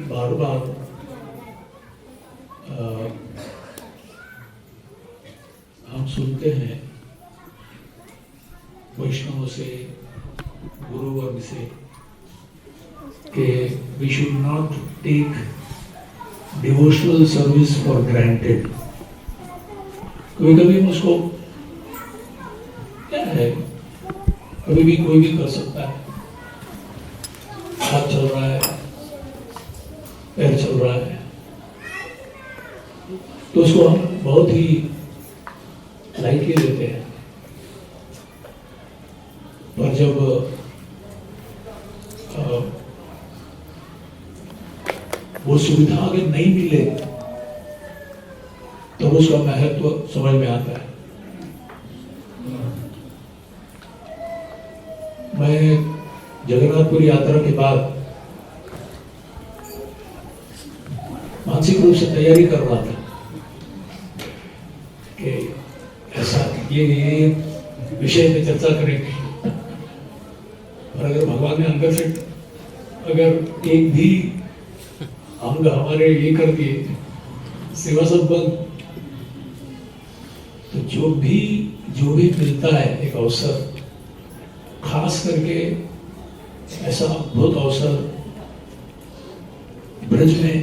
बार बार हम सुनते हैं वैष्णवों से, गुरु वर्ग से कि we should not take devotional service for granted. कभी कभी हम उसको क्या है, कभी भी कोई भी कर सकता है। हाथ चल रहा है, पैर चल रहा है, तो उसको हम बहुत ही लाइटली लेते हैं। पर जब वो सुविधा अगर नहीं मिले तो उसका महत्व समझ में आता है। मैं जगन्नाथपुरी यात्रा के बाद मानसिक रूप से तैयारी कर रहा था कि ऐसा ये विषय में चर्चा करेंगे, और अगर भगवान ने अंदर से अगर एक भी अंग हमारे ये कर दिए, सेवा सब बंद, तो जो भी मिलता है एक अवसर, खास करके ऐसा अद्भुत अवसर ब्रज में,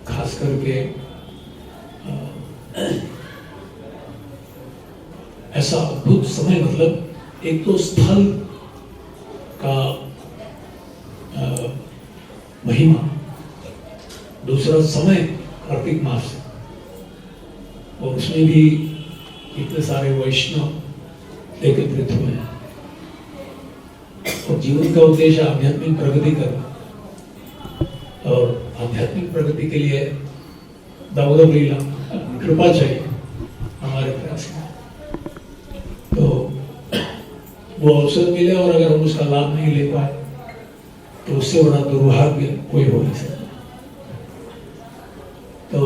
खास करके ऐसा अद्भुत समय, मतलब एक तो स्थल का महिमा, दूसरा समय कार्तिक मास, और उसमें भी इतने सारे वैष्णव एकत्रित हुए हैं, और जीवन का उद्देश्य आध्यात्मिक प्रगति करना, और आध्यात्मिक प्रगति के लिए दाऊद लीला कृपा चाहिए हमारे प्रयास में। तो वो अवसर मिले और अगर हम उसका लाभ नहीं ले पाए तो उससे बड़ा दुर्भाग्य कोई हो नहीं सकता। तो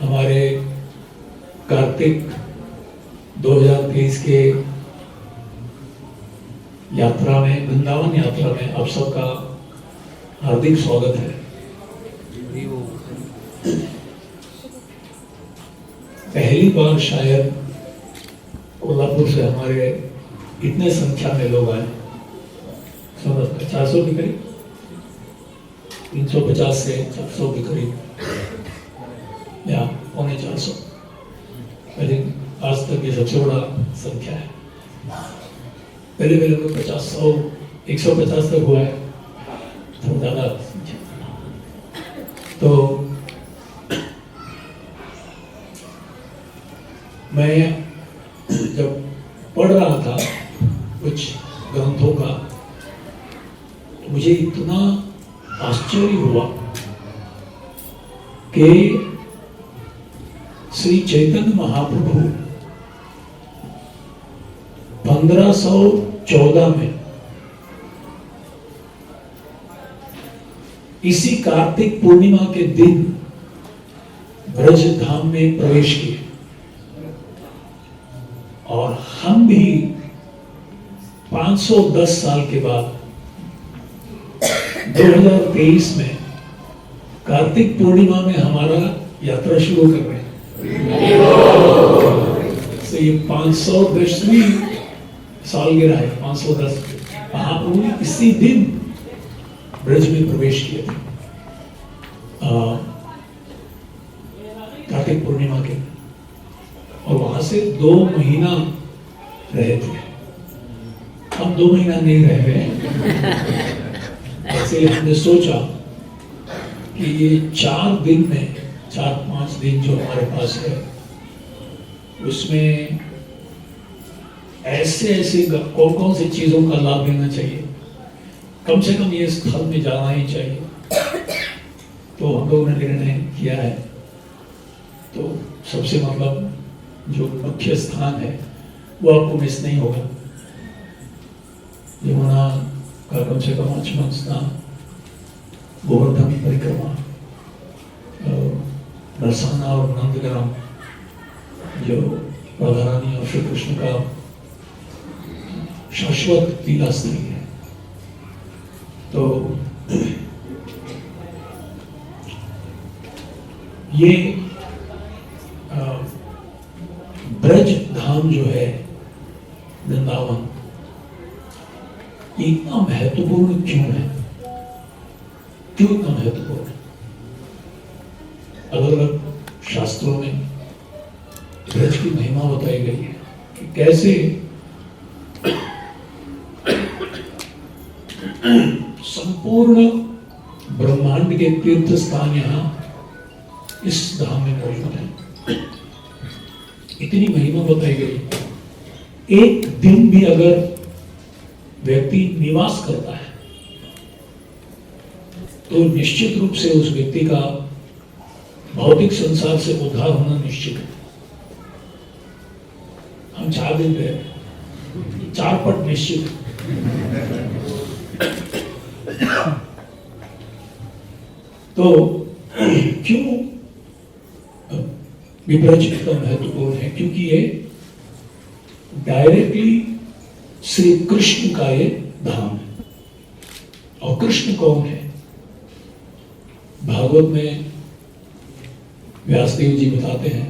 हमारे कार्तिक 2023 के यात्रा में, वृंदावन यात्रा में आप सबका हार्दिक स्वागत है। पहली बार शायद कोल्हापुर से हमारे इतने संख्या में लोग आए, 400 के करीब, 350 से 400 के करीब, या 350। आई थिंक आज तक ये सबसे बड़ा संख्या है। पहले लोग 50, 100, 150 तक हुआ है, तो ज्यादा संख्या। तो मैं जब पढ़ रहा था कुछ ग्रंथों का, तो मुझे इतना आश्चर्य हुआ कि श्री चैतन्य महाप्रभु 1514 में इसी कार्तिक पूर्णिमा के दिन ब्रज धाम में प्रवेश किए, और हम भी 510 साल के बाद 2023 में कार्तिक पूर्णिमा में हमारा यात्रा शुरू कर रहे हैं। तो ये 510वीं सालगिरह है, 510। महाप्रभु ने इसी दिन ब्रज में प्रवेश किए थे, कार्तिक पूर्णिमा के, और वहां से 2 महीना रहे थे। हम 2 महीना नहीं रह गए, ऐसे हमने सोचा कि ये 4 दिन में, 4-5 दिन जो हमारे पास है, उसमें ऐसे कौन सी चीजों का लाभ लेना चाहिए, कम से कम ये स्थल में जाना ही चाहिए। तो हम लोगों ने निर्णय किया है, तो सबसे मतलब जो मुख्य स्थान है वो आपको मिस नहीं होगा। यमुना का कम से कम 5 स्नान, गोवर्धन परिक्रमा, बरसाना और नंदग्राम, जो राधा रानी और श्री कृष्ण का शाश्वत लीला स्थली है, तो ये ब्रज धाम जो है वृंदावन, इतना महत्वपूर्ण क्यों है? क्यों इतना महत्वपूर्ण है? अलग अलग शास्त्रों में ब्रज की महिमा बताई गई है कि कैसे संपूर्ण ब्रह्मांड के तीर्थ स्थान यहां इस धाम में मौजूद है। इतनी महिमा बताई गई। एक दिन भी अगर व्यक्ति निवास करता है तो निश्चित रूप से उस व्यक्ति का भौतिक संसार से उद्धार होना निश्चित है। हम 4 दिन रहे, 4 पट निश्चित है। तो क्यों विब्रज इतना महत्वपूर्ण है? क्योंकि ये डायरेक्टली श्री कृष्ण का ये धाम है। और कृष्ण कौन है? भागवत में व्यासदेव जी बताते हैं,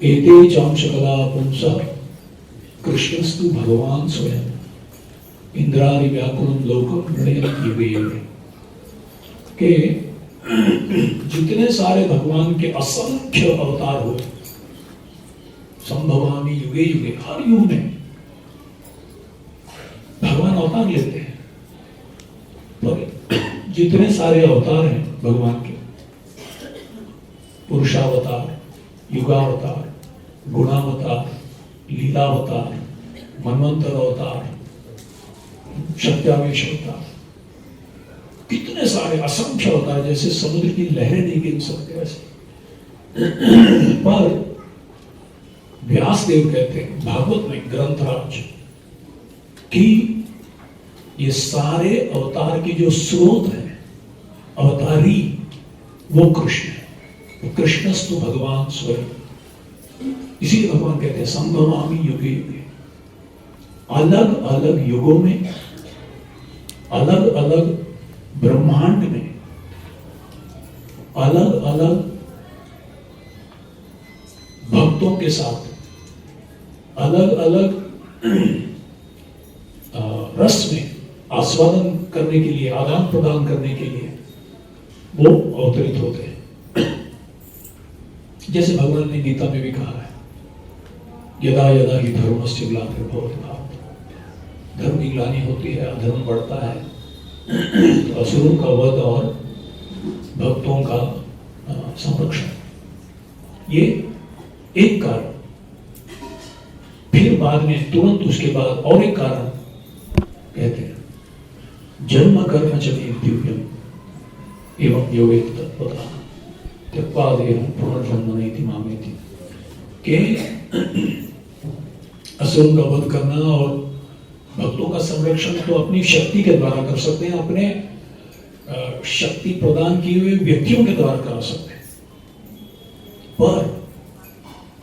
एते चांशकला पुंसा कृष्णस्तु भगवान स्वयं इंद्रादि व्याकुलम लोकम युगे। के जितने सारे भगवान के असंख्य अवतार हुए, संभवामी युगे युगे, हर युग में भगवान अवतार लेते हैं। पर जितने सारे अवतार हैं भगवान के, पुरुषावतार, युगावतार, गुणावतार, लीलावतार, मनवंतर अवतार, शक्त्यावेश अवतार, कितने सारे असंख्य अवतार, जैसे समुद्र की लहरें नहीं गिन सकते वैसे। पर व्यासदेव कहते हैं भागवत में, ग्रंथराज, कि ये सारे अवतार के जो स्रोत है, अवतारी, वो कृष्ण है। वो कृष्णस्तु भगवान स्वयं। इसीलिए भगवान कहते हैं संभवामि युगे युगे। अलग अलग युगों में, अलग अलग ब्रह्मांड में, अलग अलग भक्तों के साथ, अलग अलग रस में आस्वादन करने के लिए, आदान प्रदान करने के लिए वो अवतरित होते हैं। जैसे भगवान ने गीता में भी कहा है, यदा यदा ही धर्मस्य ग्लानिर्भवति भारत। धर्म की ग्लानि होती है, अधर्म बढ़ता है, तो असुरों का वध और भक्तों का संरक्षण, ये एक कारण। फिर बाद में, तुरंत उसके बाद और एक कारण कहते हैं, जन्म कर्म च मे दिव्यम एवं योगेत तत्पथा त्यक्त्वा देहं पुनर्जन्म नैति मामेति। के असुरों का वध करना और भक्तों का संरक्षण तो अपनी शक्ति के द्वारा कर सकते हैं, अपने शक्ति प्रदान किए हुए व्यक्तियों के द्वारा कर सकते हैं। पर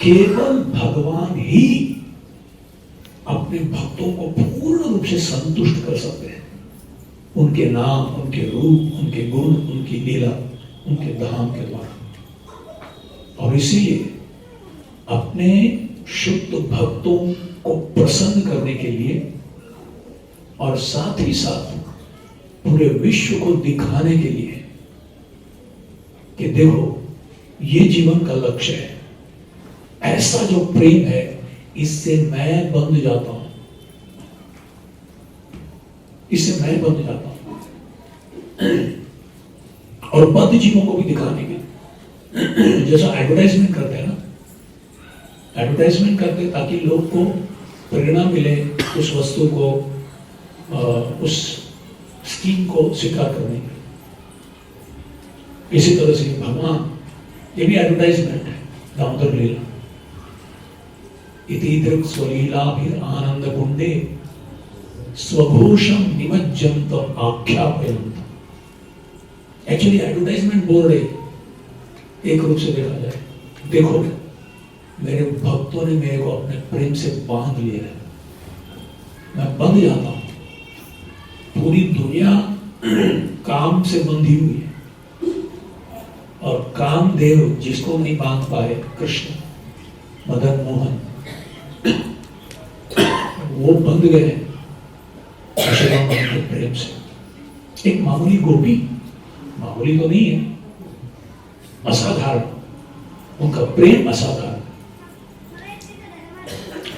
केवल भगवान ही अपने भक्तों को पूर्ण रूप से संतुष्ट कर सकते हैं। उनके नाम, उनके रूप, उनके गुण, उनकी लीला, उनके धाम के द्वारा। और इसीलिए अपने शुद्ध भक्तों को प्रसन्न करने के लिए और साथ ही साथ पूरे विश्व को दिखाने के लिए कि देखो ये जीवन का लक्ष्य है, ऐसा जो प्रेम है इससे मैं बंध जाता हूं, इससे मैं बंध जाता हूं। और बद्ध जीवों को भी दिखाने के, जैसा एडवर्टाइजमेंट करते हैं ना, एडवर्टाइजमेंट करते हैं ताकि लोग को प्रेरणा मिले उस वस्तु को, उस स्कीम को स्वीकार करने की। इसी तरह से भगवान, ये भी एडवर्टाइजमेंट है। दामोदर लीला, इति दृक् स्वलीलाभिर आनंद कुंडे स्वघोषम निमज्जन्तम आख्यापयन्तम्। एक्चुअली एडवर्टाइजमेंट बोल रहे, एक रूप से देखा जाए, देखो मेरे भक्तों ने मेरे को अपने प्रेम से बांध लिया है, मैं बंध जाता हूं, पूरी दुनिया काम से बंधी हुई है और कामदेव जिसको नहीं बांध पाए, कृष्ण, मदन मोहन, वो बंध गए यशोदा के प्रेम से। एक मामूली गोपी, मामूली तो नहीं है, असाधारण, उनका प्रेम असाधारण।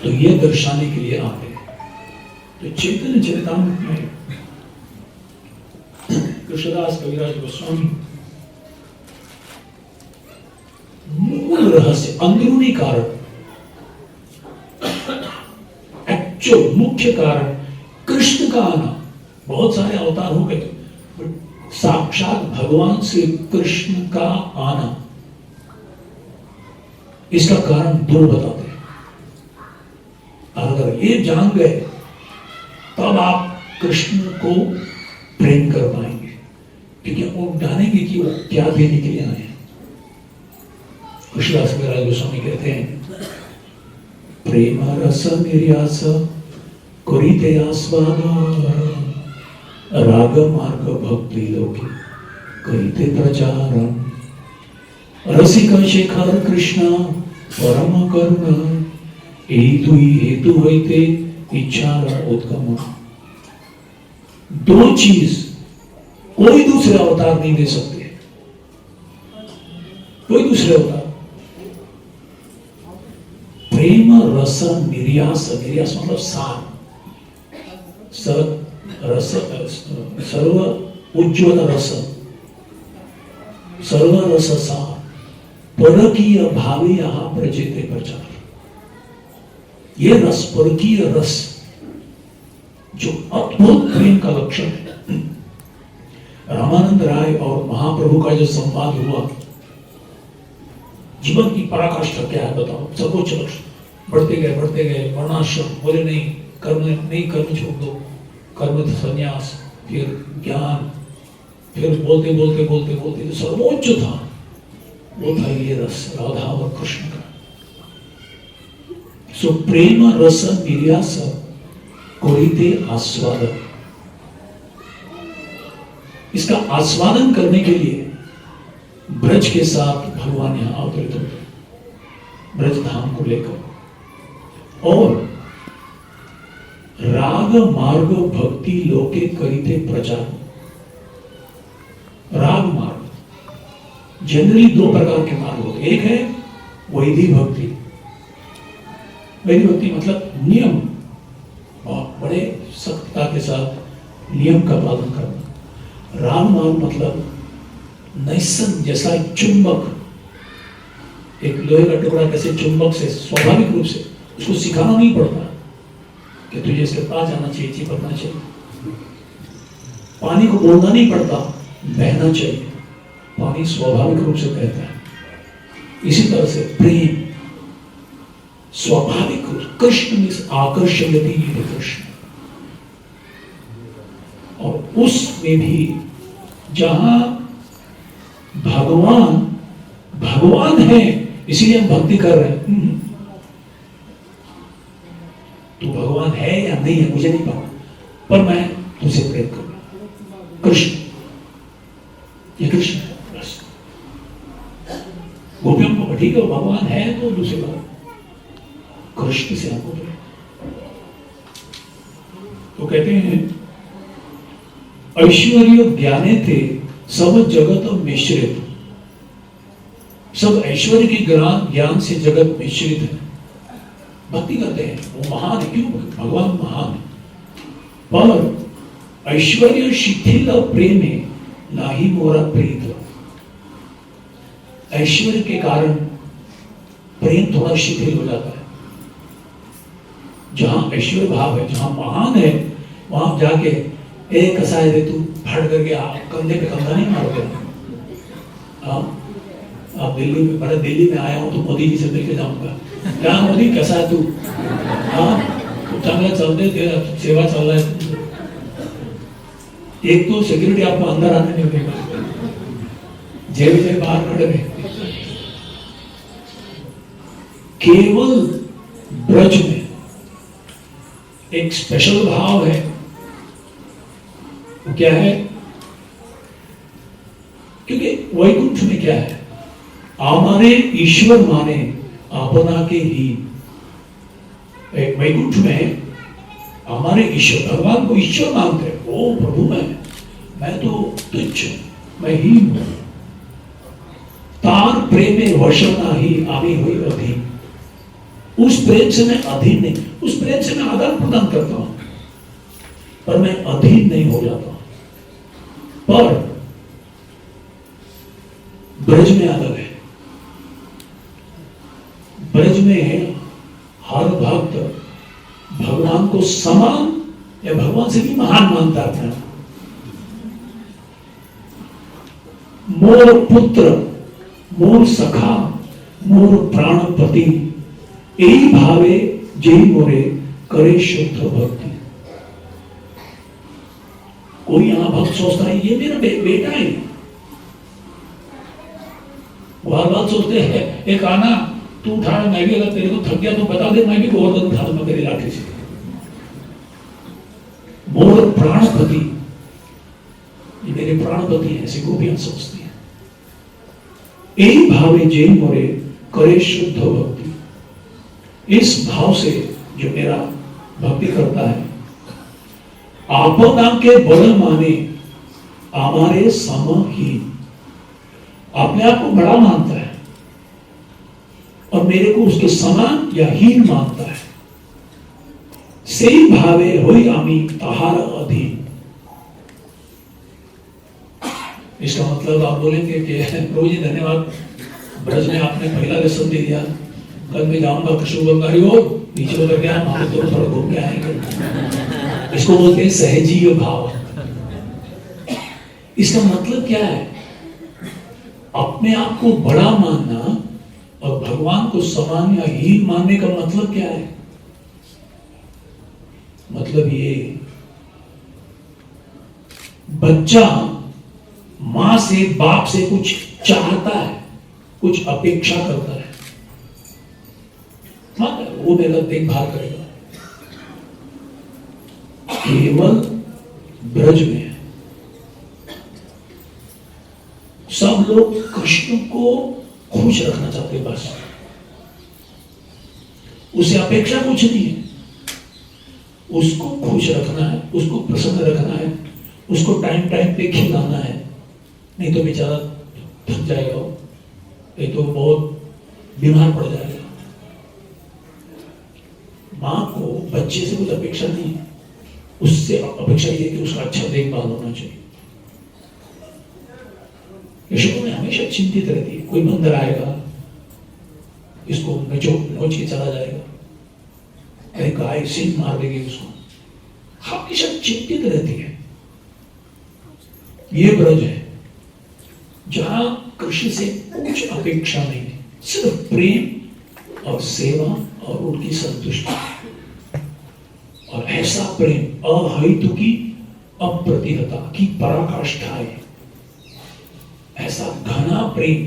तो ये दर्शाने के लिए आते हैं। तो चैतन्य चरितामृत में कृष्णदास कविराज गोस्वामी मूल रहस्य, अंदरूनी कारण, एक्चुअल मुख्य कारण कृष्ण का आना। बहुत सारे अवतार हो गए, साक्षात भगवान श्री कृष्ण का आना, इसका कारण दो बताते हैं। अगर ये जान गए तब आप कृष्ण को प्रेम कर पाएंगे, क्योंकि वो जानेंगे कि वो क्या देने के लिए आए हैं। कृष्णदास कविराज गोस्वामी कहते हैं, प्रेम रस निर्यास करिते आस्वाद, राग मार्ग भक्ति लोके करिते प्रचारम, रसिक शेखर कृष्ण परम करुणा, हेतु होते इच्छा उत्तम। दो चीज कोई दूसरे अवतार नहीं दे सकते, कोई दूसरे अवतार। प्रेम रस निर्यास, निर्यास मतलब सार, रस, सर्व उज्ज्वल रस, सर्व रस सार, परकीय भावे यहां प्रजेते प्रचार। ये रस, परकीय रस, जो अद्भुत प्रेम का लक्षण है। रामानंद राय और महाप्रभु का जो संवाद हुआ, जीवन की पराकाष्ठा क्या है बताओ, सर्वोच्च लक्ष्य। बढ़ते गए वर्णाश्रम, बोले नहीं कर्म, नहीं कर्म छोड़ दो, कर्म संन्यास, फिर ज्ञान, फिर बोलते जो सर्वोच्च था वो था ये रस, राधा और कृष्ण का। सो प्रेम रस निर्यास करिते आस्वादन, इसका आस्वादन करने के लिए ब्रज के साथ भगवान यहां अवतरित होते, ब्रज धाम को लेकर। और राग मार्ग भक्ति लोके करिते प्रचार। राग मार्ग जनरली दो प्रकार के मार्ग होते, एक है वैदिक भक्ति। वैदिक भक्ति मतलब नियम और बड़े सख्तता के साथ नियम का पालन करना। राग मार्ग मतलब नैसन, जैसा चुंबक, एक लोहे का टुकड़ा कैसे चुंबक से स्वाभाविक रूप से, उसको सिखाना नहीं पड़ता कि तुझे इसके पास जाना चाहिए, चिपकना चाहिए। पानी को बोलना नहीं पड़ता, बहना चाहिए, पानी स्वाभाविक रूप से बहता है। इसी तरह से प्रेम स्वाभाविक रूप, कृष्ण आकर्षयति कृष्ण। और उसमें भी जहां भगवान है, इसीलिए हम भक्ति कर रहे हैं। तू भगवान है या नहीं है मुझे नहीं पता, पर मैं तुझसे प्रेम करूंगा। कृष्ण, ये कृष्ण है बस। गोपियों को ठीक है भगवान है तो दूसरी बात, कृष्ण से हमको प्रेम। तो कहते हैं ऐश्वर्य ज्ञाने थे सब जगत मिश्रित। सब ऐश्वर्य के ज्ञान से जगत मिश्रित है। भक्ति करते हैं, वो महान है, क्यों? भगवान महान है। पर ऐश्वर्य शिथिल प्रेमे नाही मोरा प्रीत। ऐश्वर्य के कारण प्रेम थोड़ा शिथिल हो जाता है। जहां ऐश्वर्य भाव है, जहां महान है, वहां जाके एक कसा है तू फट करके कंधे पे कंधा नहीं मारोगे। आप दिल्ली में, बड़ा दिल्ली में आया हूं तो मोदी जी से मिलकर जाऊंगा। क्या मोदी कैसा है तू? हाँ चांगला चलते, सेवा चल रहा है। एक तो सिक्योरिटी आपको अंदर आने नहीं देगा, जेल से बाहर खड़े रहे। केवल ब्रज में एक स्पेशल भाव है क्या है? क्योंकि वैकुंठ में क्या है? हमारे ईश्वर माने अपना के ही। वैकुंठ में हमारे ईश्वर, भगवान को ईश्वर मानते हैं। ओ प्रभु, मैं तो तुच्छ, मैं ही हूं। तार प्रेमे वशना ही आमी हुई अधीन। उस प्रेम से मैं अधीन नहीं, उस प्रेम से मैं आदान प्रदान करता हूं, पर मैं अधीन नहीं हो जाता। पर ब्रज में अलग है। ब्रज में हर भक्त भगवान को समान या भगवान से भी महान मानता है। मोर पुत्र, मोर सखा, मोर प्राणपति, यही भावे जय मोरे करे शुद्ध भक्ति। कोई यहां भक्त सोचता है ये मेरा बेटा है, बार बार सोचते हैं एक आना तू उठा, मैं भी अगर तेरे को थक गया तो बता दे, मैं भी गोवर्धन उठा दूंगा तेरी लाठी से। मोर प्राणपति, ये मेरे प्राणपति है, ऐसी गोपियां सोचती हैं। यही भावे जय मोरे करे शुद्ध भक्ति। इस भाव से जो मेरा भक्ति करता है, आपना के बड़ माने हमारे समहीन, अपने आप को बड़ा मानता है और मेरे को उसके समान या हीन मानता है। सही भावे होई आमी तहार अधीन। इसका मतलब आप बोलेंगे कि प्रभु जी धन्यवाद, ब्रज में आपने पहला लेसन दे दिया, कल मैं जाऊंगा कृष्ण बंगारी और नीचे उतर गया, वहां तो थोड़ा घूम के आएंगे। इसको बोलते हैं सहजीय भाव। इसका मतलब क्या है? अपने आप को बड़ा मानना और भगवान को समान या हीन मानने का मतलब क्या है? मतलब ये बच्चा मां से बाप से कुछ चाहता है, कुछ अपेक्षा करता है, वो मेरा देखभाल करेगा। केवल ब्रज में है, सब लोग कृष्ण को खुश रखना चाहते हैं, बस उसे अपेक्षा कुछ नहीं है। उसको खुश रखना है, उसको प्रसन्न रखना है, उसको टाइम टाइम पे खिलाना है, नहीं तो बेचारा थक जाएगा, नहीं तो बहुत बीमार पड़ जाएगा। मां को बच्चे से कुछ अपेक्षा नहीं है, उससे अपेक्षा ये कि उसका अच्छा देखभाल होना चाहिए। यशोदा में हमेशा चिंतित रहती है, कोई बंदर आएगा इसको नोच के चला जाएगा, कहीं गाय सिंह मार देगी उसको, हमेशा चिंतित रहती है। ये ब्रज है जहां कृष्ण से कुछ अपेक्षा नहीं है, सिर्फ प्रेम और सेवा और उनकी संतुष्टि। और ऐसा प्रेम अहेतु की अप्रतिहता की पराकाष्ठा है। ऐसा घना प्रेम,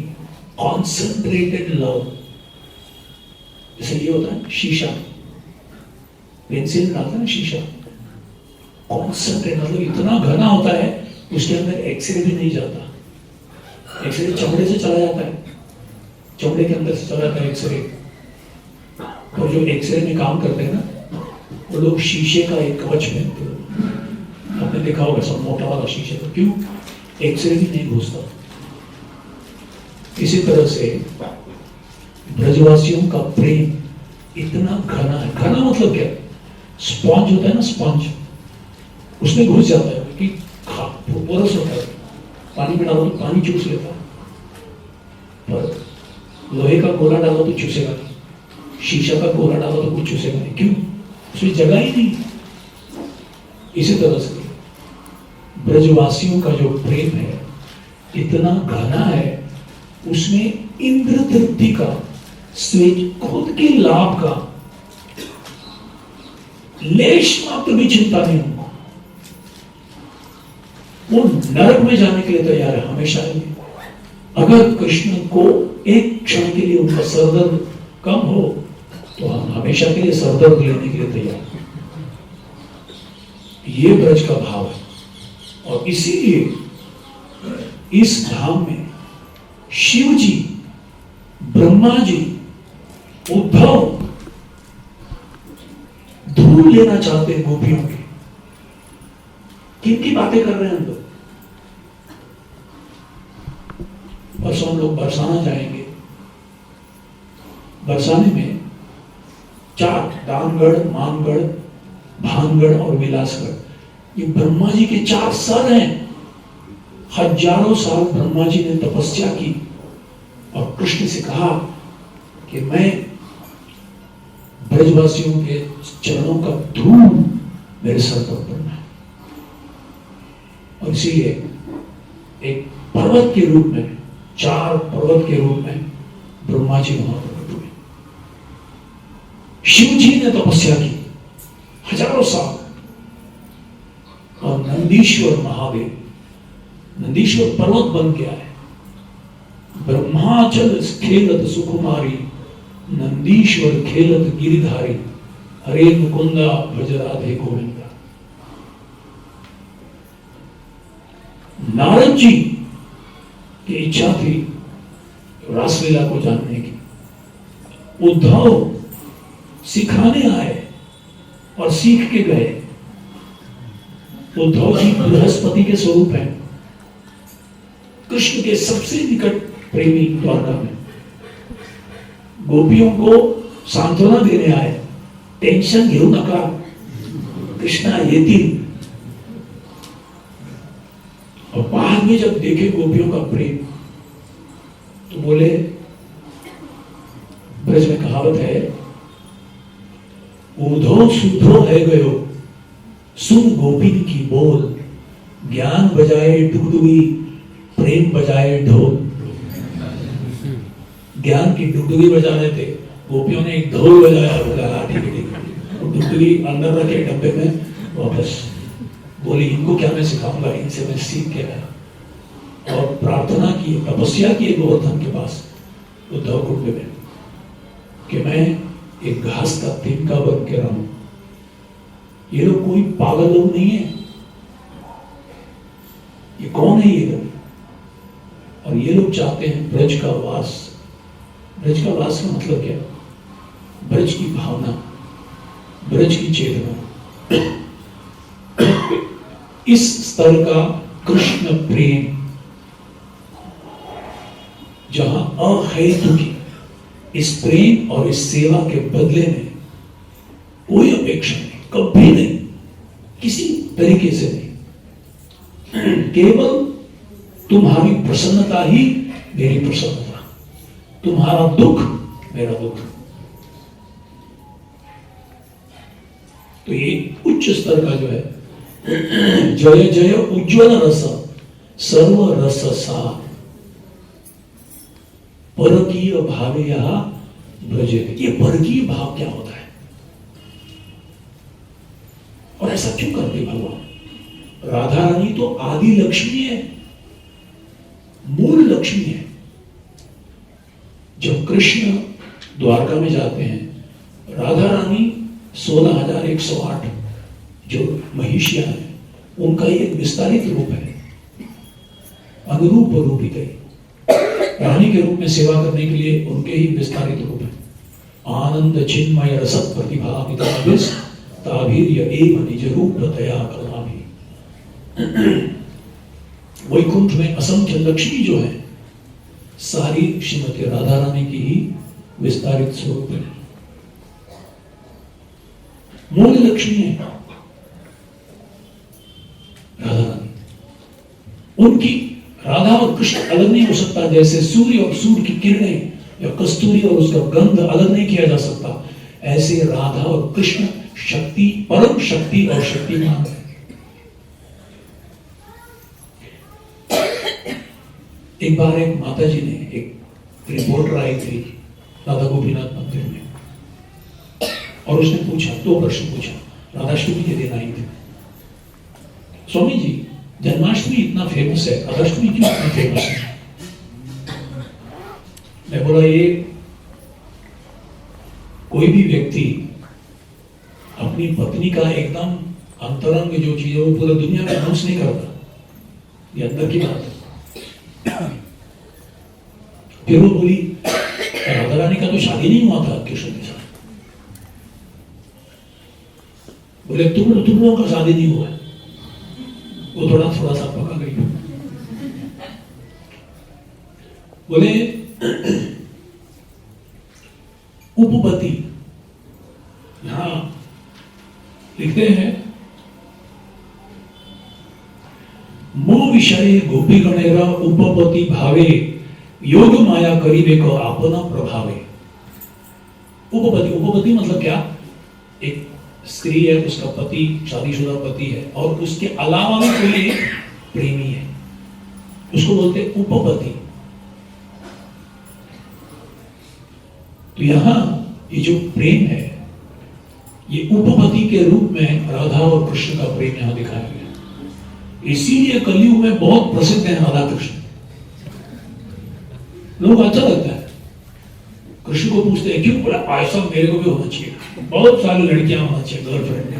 कॉन्सेंट्रेटेड लव। जैसे ये होता है शीशा, पेंसिल डालता है ना शीशा, कॉन्सेंट्रेट मतलब इतना घना होता है उसके अंदर एक्सरे भी नहीं जाता। एक्सरे चमड़े से चला जाता है, चमड़े के अंदर से चला जाता है एक्सरे। और जो एक्सरे में काम करते हैं ना, वो लोग शीशे का एक कवच पहनते हैं। आपने देखा होगा सब मोटा वाला शीशे का, क्यों? एक्सरे भी नहीं घुसता। इसी तरह से ब्रजवासियों का प्रेम इतना घना है। घना मतलब क्या? स्पॉन्ज होता है ना, स्पॉन्ज, उसमें घुस जाता है कि पोरस होता है, पानी में डालो तो पानी चूस लेता है, पर लोहे का गोला डालो तो चूसेगा नहीं, शीशा का गोला डालो तो कुछ चूसेगा नहीं। क्यों? उसमें जगह ही नहीं। इसी तरह से ब्रजवासियों का जो प्रेम है इतना घना है, उसमें इंद्र तृप्ति का, स्वेच खुद के लाभ का लेश मात्र भी चिंता नहीं उनको। वो नरक में जाने के लिए तैयार है हमेशा ही। अगर कृष्ण को एक क्षण के लिए उनका सरदर्द कम हो तो हम हमेशा के लिए सरदर्द लेने के लिए तैयार हैं। ये ब्रज का भाव है। और इसीलिए इस धाम में शिव जी, ब्रह्मा जी, उद्धव धूल लेना चाहते हैं गोपियों की। किनकी बातें कर रहे हैं हम लोग? परसों हम लोग बरसाना जाएंगे। बरसाने में 4 दानगढ़, मानगढ़, भानगढ़ और विलासगढ़, ये ब्रह्मा जी के 4 सर हैं। हजारों साल ब्रह्मा जी ने तपस्या की और कृष्ण से कहा कि मैं ब्रजवासियों के चरणों का धूल मेरे सर पर पड़ना है। और इसीलिए एक पर्वत के रूप में, 4 पर्वत के रूप में ब्रह्मा जी वहां प्रकट हुए। शिव जी ने तपस्या की हजारों साल। और नंदीश्वर महादेव, नंदीश्वर पर्वत बन गया है। ब्रह्माचल खेलत सुकुमारी, नंदीश्वर खेलत गिरिधारी, हरे मुकुंदा भज राधे गोविंदा। नारद जी की इच्छा थी रासलीला को जानने की। उद्धव सिखाने आए और सीख के गए। उद्धव जी बृहस्पति के स्वरूप हैं, कृष्ण के सबसे निकट प्रेमी द्वारका में। गोपियों को सांत्वना देने आए, टेंशन घेऊ नका, कृष्णा येतील। और बाद में जब देखे गोपियों का प्रेम तो बोले, ब्रज में कहावत है, ऊधो सुधो है गयो सुन गोपिन की बोल, ज्ञान बजाए डुगडुगी प्रेम बजाए ढोल। ज्ञान की डुगडुगी बजा रहे थे, गोपियों ने एक ढोल बजाया। बोला ठीक है ठीक है। डुगडुगी अंदर रखे डब्बे में, वापस बोली इनको क्या मैं सिखाऊंगा, इनसे मैं सीख के आया। और प्रार्थना की, तपस्या की गोवर्धन के पास उद्धव कुंड में कि मैं एक घास का तिनका बन के रहूं। ये लोग कोई पागल लोग नहीं है, ये कौन है ये लोग? और ये लोग चाहते हैं ब्रज का वास। ब्रज का वास का मतलब क्या? ब्रज की भावना, ब्रज की चेतना, इस स्तर का कृष्ण प्रेम जहां अहेतु की, इस प्रेम और इस सेवा के बदले में कोई अपेक्षा नहीं, कभी नहीं, किसी तरीके से नहीं। केवल तुम्हारी प्रसन्नता ही मेरी प्रसन्नता, तुम्हारा दुख मेरा दुख। तो ये उच्च स्तर का जो है, जय जय उज्ज्वल रस सर्व रस सा, परकीय भावे यह ब्रजे। ये परकीय भाव क्या होता है और ऐसा क्यों करते भगवान? राधा रानी तो आदि लक्ष्मी है, मूल लक्ष्मी है। जब कृष्ण द्वारका में जाते हैं, राधा रानी 16,108 जो महिषियां हैं, उनका एक विस्तारित रूप है, अनुरूप रूपित है। रानी के रूप में सेवा करने के लिए उनके ही विस्तारित रूप है। आनंद चिन्मय रसत प्रतिभाविताभिस ताभिर्य एव निज रूप दया कलाभि। वैकुंठ में असंख्य लक्ष्मी जो है, सारी श्रीमती राधा रानी की ही विस्तारित स्वरूप है, मूल लक्ष्मी है राधा रानी। उनकी, राधा और कृष्ण अलग नहीं हो सकता। जैसे सूर्य और सूर्य की किरणें या कस्तूरी और उसका गंध अलग नहीं किया जा सकता, ऐसे राधा और कृष्ण शक्ति, परम शक्ति और शक्तिमान है। एक बार एक माता जी ने, एक रिपोर्टर आई थी राधा गोपीनाथ मंदिर में, और उसने पूछा, 2 प्रश्न पूछा। राधाष्टमी के दिन आई थी, स्वामी जी जन्माष्टमी इतना फेमस है, राधाष्टमी क्यों इतना फेमस है? मैं बोला, ये कोई भी व्यक्ति अपनी पत्नी का एकदम अंतरंग जो चीज है वो पूरी दुनिया में अनाउंस नहीं करता। ये अंदर की बात है। फिर वो बोली राधा रानी का तो शादी नहीं हुआ था कृष्ण के साथ। बोले तुम लोगों का शादी नहीं हुआ है। वो थोड़ा सा पका गई। बोले उपपति, यहां लिखते हैं मो विषय गोपी गणेरा उपपति भावे योग माया करीबे को आपना प्रभावे। उपपति मतलब क्या? एक स्त्री है, उसका पति शादीशुदा पति है और उसके अलावा भी कोई एक प्रेमी है, उसको बोलते उपपति। तो यहां ये जो प्रेम है ये उपपति के रूप में राधा और कृष्ण का प्रेम यहां दिखाया गया। इसीलिए कलयुग में बहुत प्रसिद्ध है राधा कृष्ण। लोग अच्छा लगता है, कृष्ण को पूछते हैं क्यों? बोला ऐसा मेरे को भी होना चाहिए, बहुत सारी लड़कियां होना चाहिए गर्लफ्रेंड,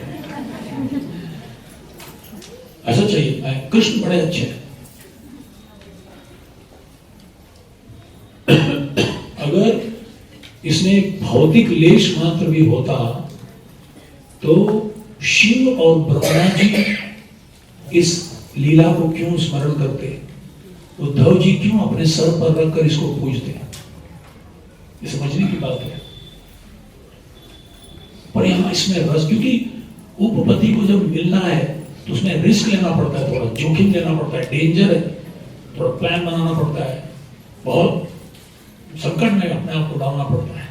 ऐसा चाहिए। कृष्ण बड़े अच्छे हैं। अगर इसमें भौतिक लेश मात्र भी होता तो शिव और ब्रह्मा जी इस लीला को क्यों स्मरण करते? उद्धव जी क्यों अपने सर पर रखकर इसको पूजते? ये समझने की बात है। पर यहां इसमें रस, क्योंकि उपपति को जब मिलना है तो उसमें रिस्क लेना पड़ता है, थोड़ा जोखिम लेना पड़ता है, डेंजर है, थोड़ा प्लान बनाना पड़ता है, बहुत संकट में अपने आप को डालना पड़ता है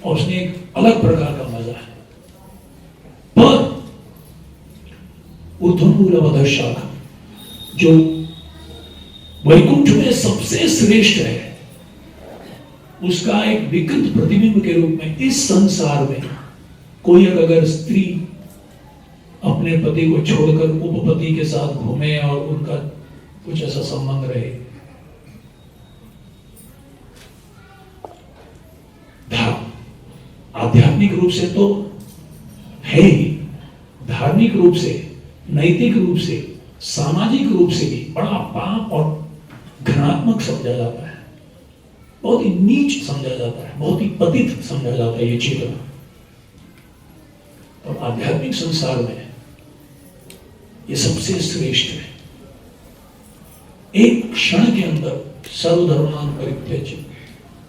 और उसमें एक अलग प्रकार का मजा है। पर ऊर्ध्वमूलमधः शाखा जो वैकुंठ में सबसे श्रेष्ठ है, उसका एक विकृत प्रतिबिंब के रूप में इस संसार में कोई अगर स्त्री अपने पति को छोड़कर उपपति के साथ घूमे और उनका कुछ ऐसा संबंध रहे, आध्यात्मिक रूप से तो है ही, धार्मिक रूप से, नैतिक रूप से, सामाजिक रूप से भी बड़ा पाप और घृणात्मक समझा जाता है, बहुत ही नीच समझा जाता है, बहुत ही पतित समझा जाता है ये चेतना। और आध्यात्मिक संसार में ये सबसे श्रेष्ठ है। एक क्षण के अंदर सर्वधर्मान परित्यज्य,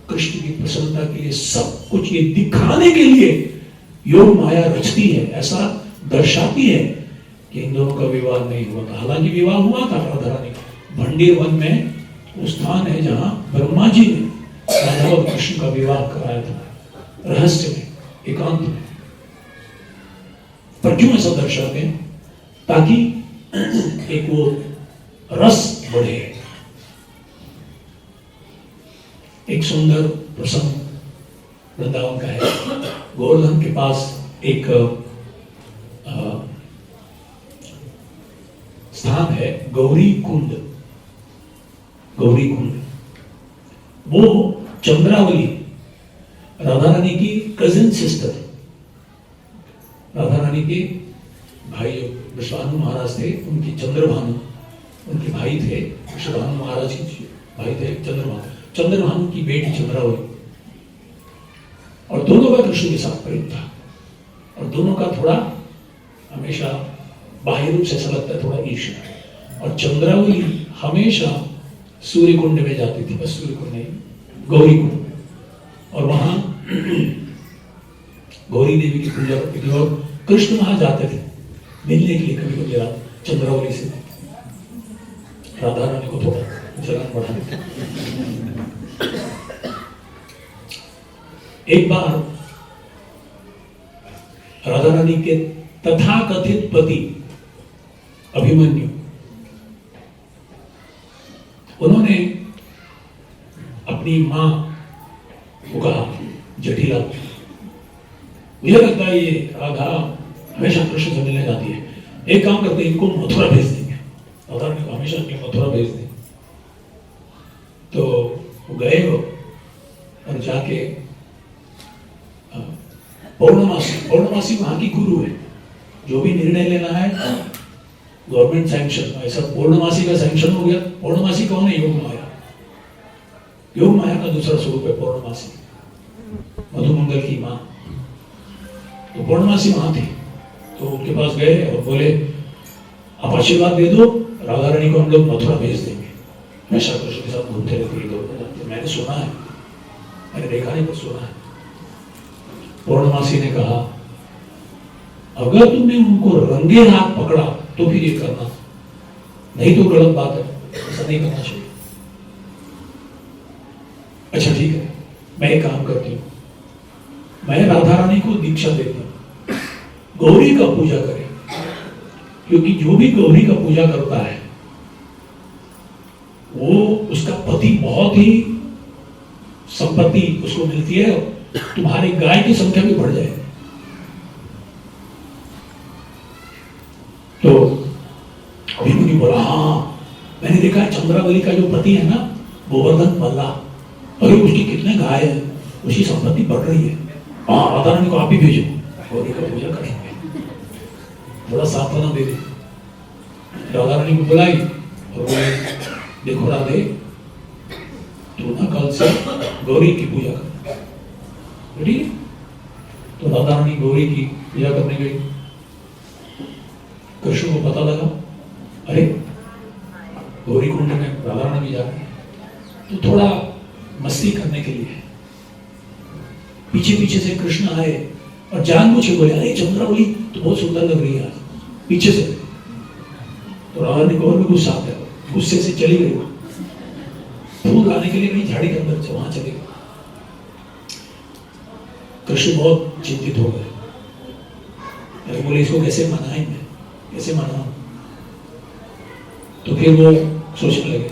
कृष्ण की प्रसन्नता के लिए सब कुछ ये दिखाने के लिए योग माया रचती है, ऐसा दर्शाती है कि इन दोनों का विवाह नहीं हुआ था। हालांकि विवाह हुआ था राधा रानी का। भंडीर वन में वो स्थान है जहां ब्रह्मा जी ने राधा और कृष्ण का विवाह कराया था, रहस्य में, एकांत में। पर क्यों ऐसा दर्शाते हैं? ताकि एक वो रस बढ़े। एक सुंदर प्रसंग वृंदावन का है। गोवर्धन के पास एक स्थान है गौरी कुंड। गौरी कुंड वो चंद्रावली, राधा रानी की कजिन सिस्टर, राधा रानी के भाई विश्वानु महाराज थे, उनकी चंद्रभानु, उनके भाई थे। विश्वानु महाराज के भाई थे चंद्रभानु, चंद्रभानु की बेटी चंद्रावली। और दोनों का कृष्ण के साथ प्रेम था और दोनों का थोड़ा हमेशा बाह्य रूप से ऐसा लगता है थोड़ा ईर्ष्या। और चंद्रावली हमेशा सूर्य कुंड में जाती थी, बस सूर्य कुंड नहीं, गौरी कुंड, और वहां गौरी देवी की पूजा करती थी। और कृष्ण वहां जाते थे मिलने के लिए कभी कभी चंद्रावली से। राधा रानी को थोड़ा जलन बढ़ा देते। एक बार राधा रानी के तथाकथित पति अभिमन्यु, उन्होंने अपनी मां को कहा, जटिला, मुझे लगता है ये राधा हमेशा कृष्ण से मिलने जाती है, एक काम करते हैं इनको मथुरा भेज देंगे। राधा रानी को हमेशा मथुरा भेज दें। तो वो गए हो और जाके पौर्णमासी वहां की गुरु है, जो भी निर्णय लेना है गवर्नमेंट सैंक्शन, ऐसा पूर्णमासी का सैंक्शन हो गया। पूर्णमासी कौन है? योग माया। योग माया का दूसरा स्वरूप है पूर्णमासी, मधुमंगल की माँ। तो पूर्णमासी माँ थी, तो उनके पास गए और बोले आप आशीर्वाद दे दो, राधा रानी को हम लोग मथुरा भेज देंगे। हमेशा कृष्ण के साथ घूमते रहते। मैंने सुना है, मैंने देखा नहीं पर सुना है। पूर्णमासी ने कहा अगर तुमने उनको रंगे हाथ पकड़ा तो फिर ये करना, नहीं तो गलत बात है, ऐसा नहीं करना चाहिए। अच्छा ठीक है, मैं एक काम करती हूँ, मैं राधा रानी को दीक्षा देती हूँ, गौरी का पूजा करें, क्योंकि जो भी गौरी का पूजा करता है वो उसका पति बहुत ही संपत्ति उसको मिलती है, और तुम्हारी गाय की संख्या भी बढ़ जाएगी। तो अभिमन्यु बोला हाँ, मैंने देखा है चंद्रावली का जो पति है ना, गोवर्धन पल्ला, अरे उसकी कितने गाय है, उसकी संपत्ति बढ़ रही है। हाँ, राधा रानी को आप भी भेजो, गौरी का पूजा करेंगे, थोड़ा सांत्वना दे दे। राधा रानी को बुलाई और बोले देखो राधे, तू ना कल से गौरी की पूजा कर, ठीक है? तो राधा रानी गौरी की पूजा करने गई। कृष्ण को पता लगा अरे गौरी कुंड में राधा रानी भी जा रही है, तो थोड़ा मस्ती करने के लिए पीछे पीछे से कृष्ण आए और जानबूझ के बोले अरे चंद्रावली तो बहुत सुंदर लग रही है आज, पीछे से। तो राधा रानी को और भी गुस्सा आ गया, गुस्से से चली गई, फूल लाने के लिए गई झाड़ी के अंदर से, वहां चले गए। कृष्ण बहुत चिंतित हो गए, अरे बोले इसको कैसे मनाएंगे, कैसे मनाऊं? तो फिर वो सोचने लगे।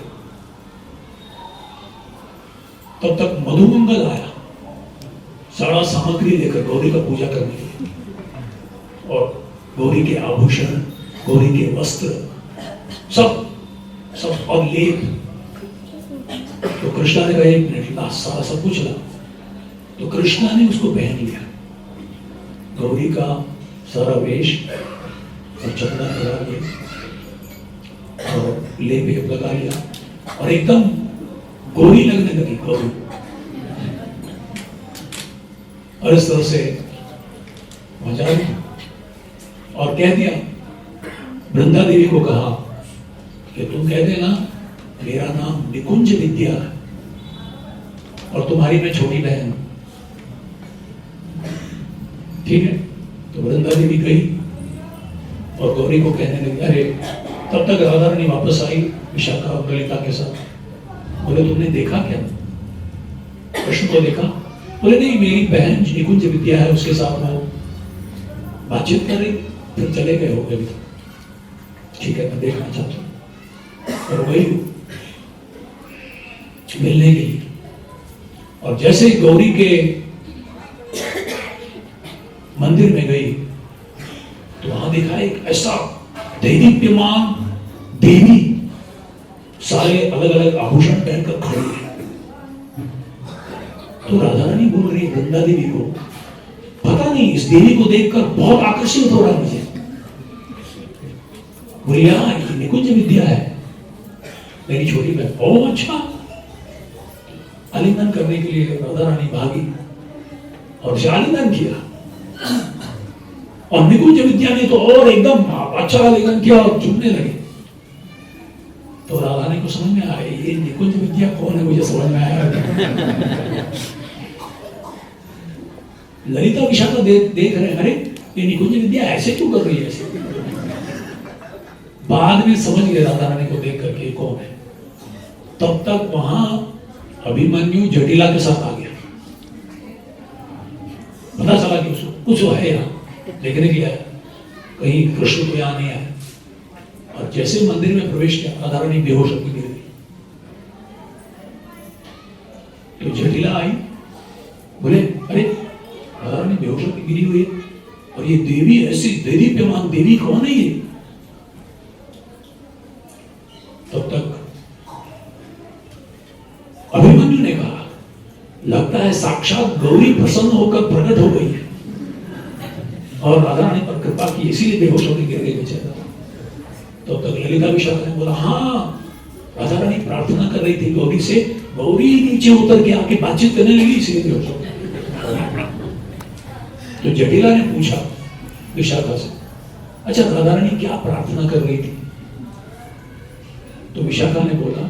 तब तक मधुमंगल आया सारा सामग्री लेकर गौरी का पूजा करने के लिए, और गौरी के आभूषण, गौरी के वस्त्र, सब सब और लेप। तो कृष्णा ने कहा एक मिनट ला, सारा सब कुछ ला। तो कृष्णा ने उसको पहन लिया, गौरी का सारा वेश और चंदन लगा लिया और लेप लगा लिया, और एकदम गौरी लगने लगी, गौरी। और इस तरह से मजा आई और कह दिया, वृंदा देवी को कहा कि तुम कह देना मेरा नाम निकुंज विद्या है और तुम्हारी मैं छोटी बहन, ठीक है? तो वृंदा देवी गई और गौरी को कहने लगी। अरे तब तक राधा रानी वापस आई विशाखा और ललिता के साथ। बोले तुमने देखा क्या? कृष्ण को देखा? बोले नहीं, मेरी बहन निकुंज विद्या है, उसके साथ वो बातचीत कर रही, फिर चले गए हो गए। ठीक है, मैं देखना चाहता हूँ। और वही मिलने गई, और जैसे ही गौरी के मंदिर में गई तो वहां देखा एक ऐसा दैदीप्यमान देवी, सारे अलग अलग आभूषण पहनकर खड़ी है। तो राधा रानी बोल रही वृंदा देवी को, पता नहीं इस देवी को देखकर बहुत आकर्षित हो रहा मुझे। बोली हाँ, ये निकुंज विद्या है, मेरी छोटी बहन। ओह अच्छा। आलिंगन करने के लिए राधा रानी भागी और आलिंगन किया, और निकुंज विद्या ने तो और एकदम अच्छा आलिंगन किया और चुमने लगे। तो राधा रानी को समझ में आया ये निकुंज विद्या कौन है, मुझे समझ में आया। ललिता विशाखा देख रहे, अरे ये निकुंज विद्या ऐसे क्यों कर रही है ऐसे? बाद में समझ गए राधा रानी को देख करके कौन है। तब तक वहां अभिमन्यु जटिला के साथ आ गया। पता चला कि उसको कुछ है यहाँ देखने के लिए, कहीं कृष्ण को यहाँ नहीं आया। और जैसे मंदिर में प्रवेश किया, राधा रानी बेहोश होकर गिर गई। तो जटिला आई, बोले अरे राधा रानी बेहोश होकर गिरी हुई है, और ये देवी ऐसी दैदीप्यमान देवी कौन है ये? तब तक अभिमन्यु ने कहा लगता है साक्षात गौरी प्रसन्न होकर प्रकट हो गई है, और राधा रानी पर कृपा की, इसीलिए बेहोश होकर गिर गई बेचारा। तो तक ललिता विशाखा ने बोला, हाँ राधा रानी प्रार्थना कर रही थी गौरी से, गौरी नीचे उतर के आके बातचीत करने लगी इसलिए। तो जटिला ने पूछा विशाखा से, अच्छा राधा रानी क्या प्रार्थना कर रही थी? तो विशाखा ने बोला,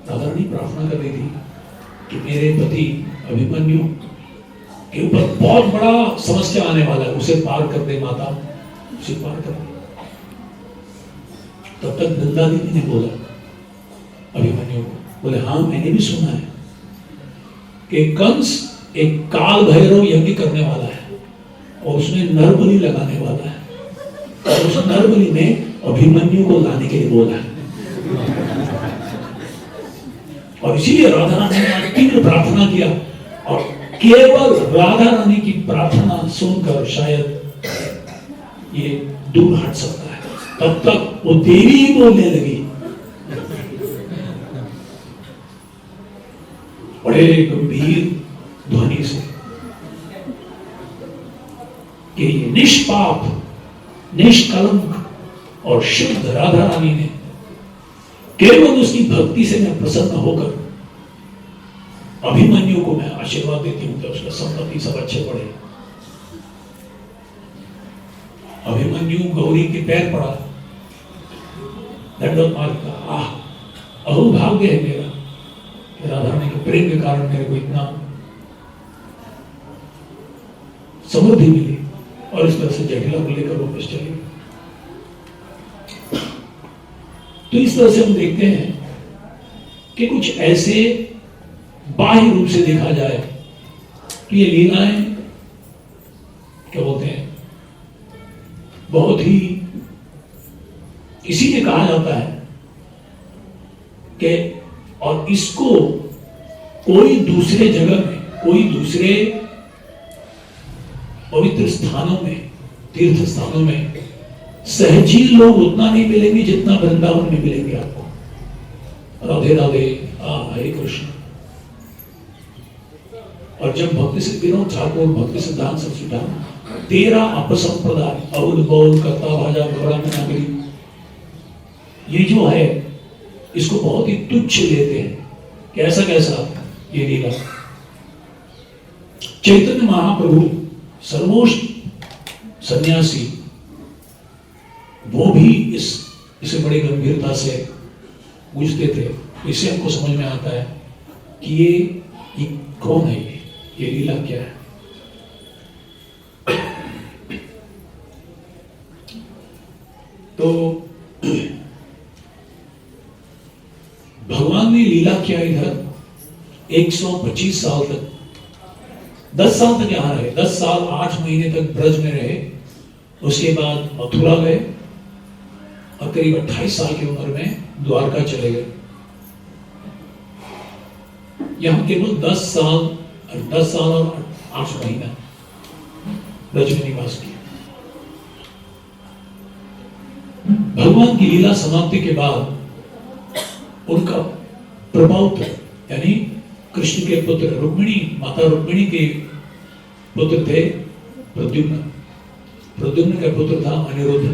राधा रानी प्रार्थना कर रही थी कि मेरे पति अभिमन्यु के ऊपर बहुत बड़ा समस्या आने वाला है, उसे पार कर दे माता, उसे पार कर दे। तब तक नंदा देवी ने बोला अभिमन्यु को, बोले हाँ मैंने भी सुना है कि कंस एक काल भैरव यज्ञ करने वाला है और उसमें नरबलि लगाने वाला है, और उस नरबलि में अभिमन्यु को लाने के लिए बोला है। और इसीलिए राधा रानी ने तीव्र प्रार्थना किया, और केवल राधा रानी की प्रार्थना सुनकर शायद ये दूर हट सकता है। तब तक वो देवी ही बोलने लगी बड़े गंभीर ध्वनि से कि ये निष्पाप, निष्कलंक और शुद्ध राधा रानी ने केवल उसकी भक्ति से मैं प्रसन्न होकर अभिमन्यु को मैं आशीर्वाद देती हूं कि उसका संपत्ति सब अच्छे पड़े। अभिमन्यु गौरी के पैर पड़ा, दंडवत मार का, आह अहो भाग्य है मेरा, राधा रानी के प्रेम के कारण मेरे को इतना समृद्धि मिली। और इस तरह से जटिला को लेकर वापस चली। तो इस तरह से हम देखते हैं कि कुछ ऐसे बाह्य रूप से देखा जाए कि ये लीलाएं क्या बोलते हैं, बहुत ही, इसीलिए कहा जाता है कि, और इसको कोई दूसरे जगह में, कोई दूसरे पवित्र स्थानों में, तीर्थ स्थानों में सहजी लोग उतना नहीं मिलेंगे जितना वृंदावन में मिलेंगे आपको। राधे राधे, हरे कृष्ण। और जब भक्ति से विनोद ठाकुर, भक्ति सिद्धांत सरस्वती ठाकुर 13 अपसंप्रदाय, अवध बौद्ध कथा भाजा घोड़ा मनागरी, ये जो है इसको बहुत ही तुच्छ लेते हैं। कैसा कैसा ये लीला। चैतन्य महाप्रभु सर्वोच्च सन्यासी, वो भी इसे बड़ी गंभीरता से पूछते थे। इससे हमको समझ में आता है कि ये कौन है, ये लीला क्या है। तो भगवान ने लीला किया इधर 125 साल तक, 10 साल तक यहां रहे, 10 साल 8 महीने तक ब्रज में रहे। उसके बाद मथुरा गए और करीब 28 साल की उम्र में द्वारका चले गए। यहां केवल 10 साल और 8 महीना ब्रज में निवास किया। भगवान की लीला समाप्ति के बाद उनका प्रपौत्र यानी कृष्ण के पुत्र रुक्मिणी, माता रुक्मिणी के पुत्र थे प्रद्युम्न। प्रद्युम्न का पुत्र था अनिरुद्ध,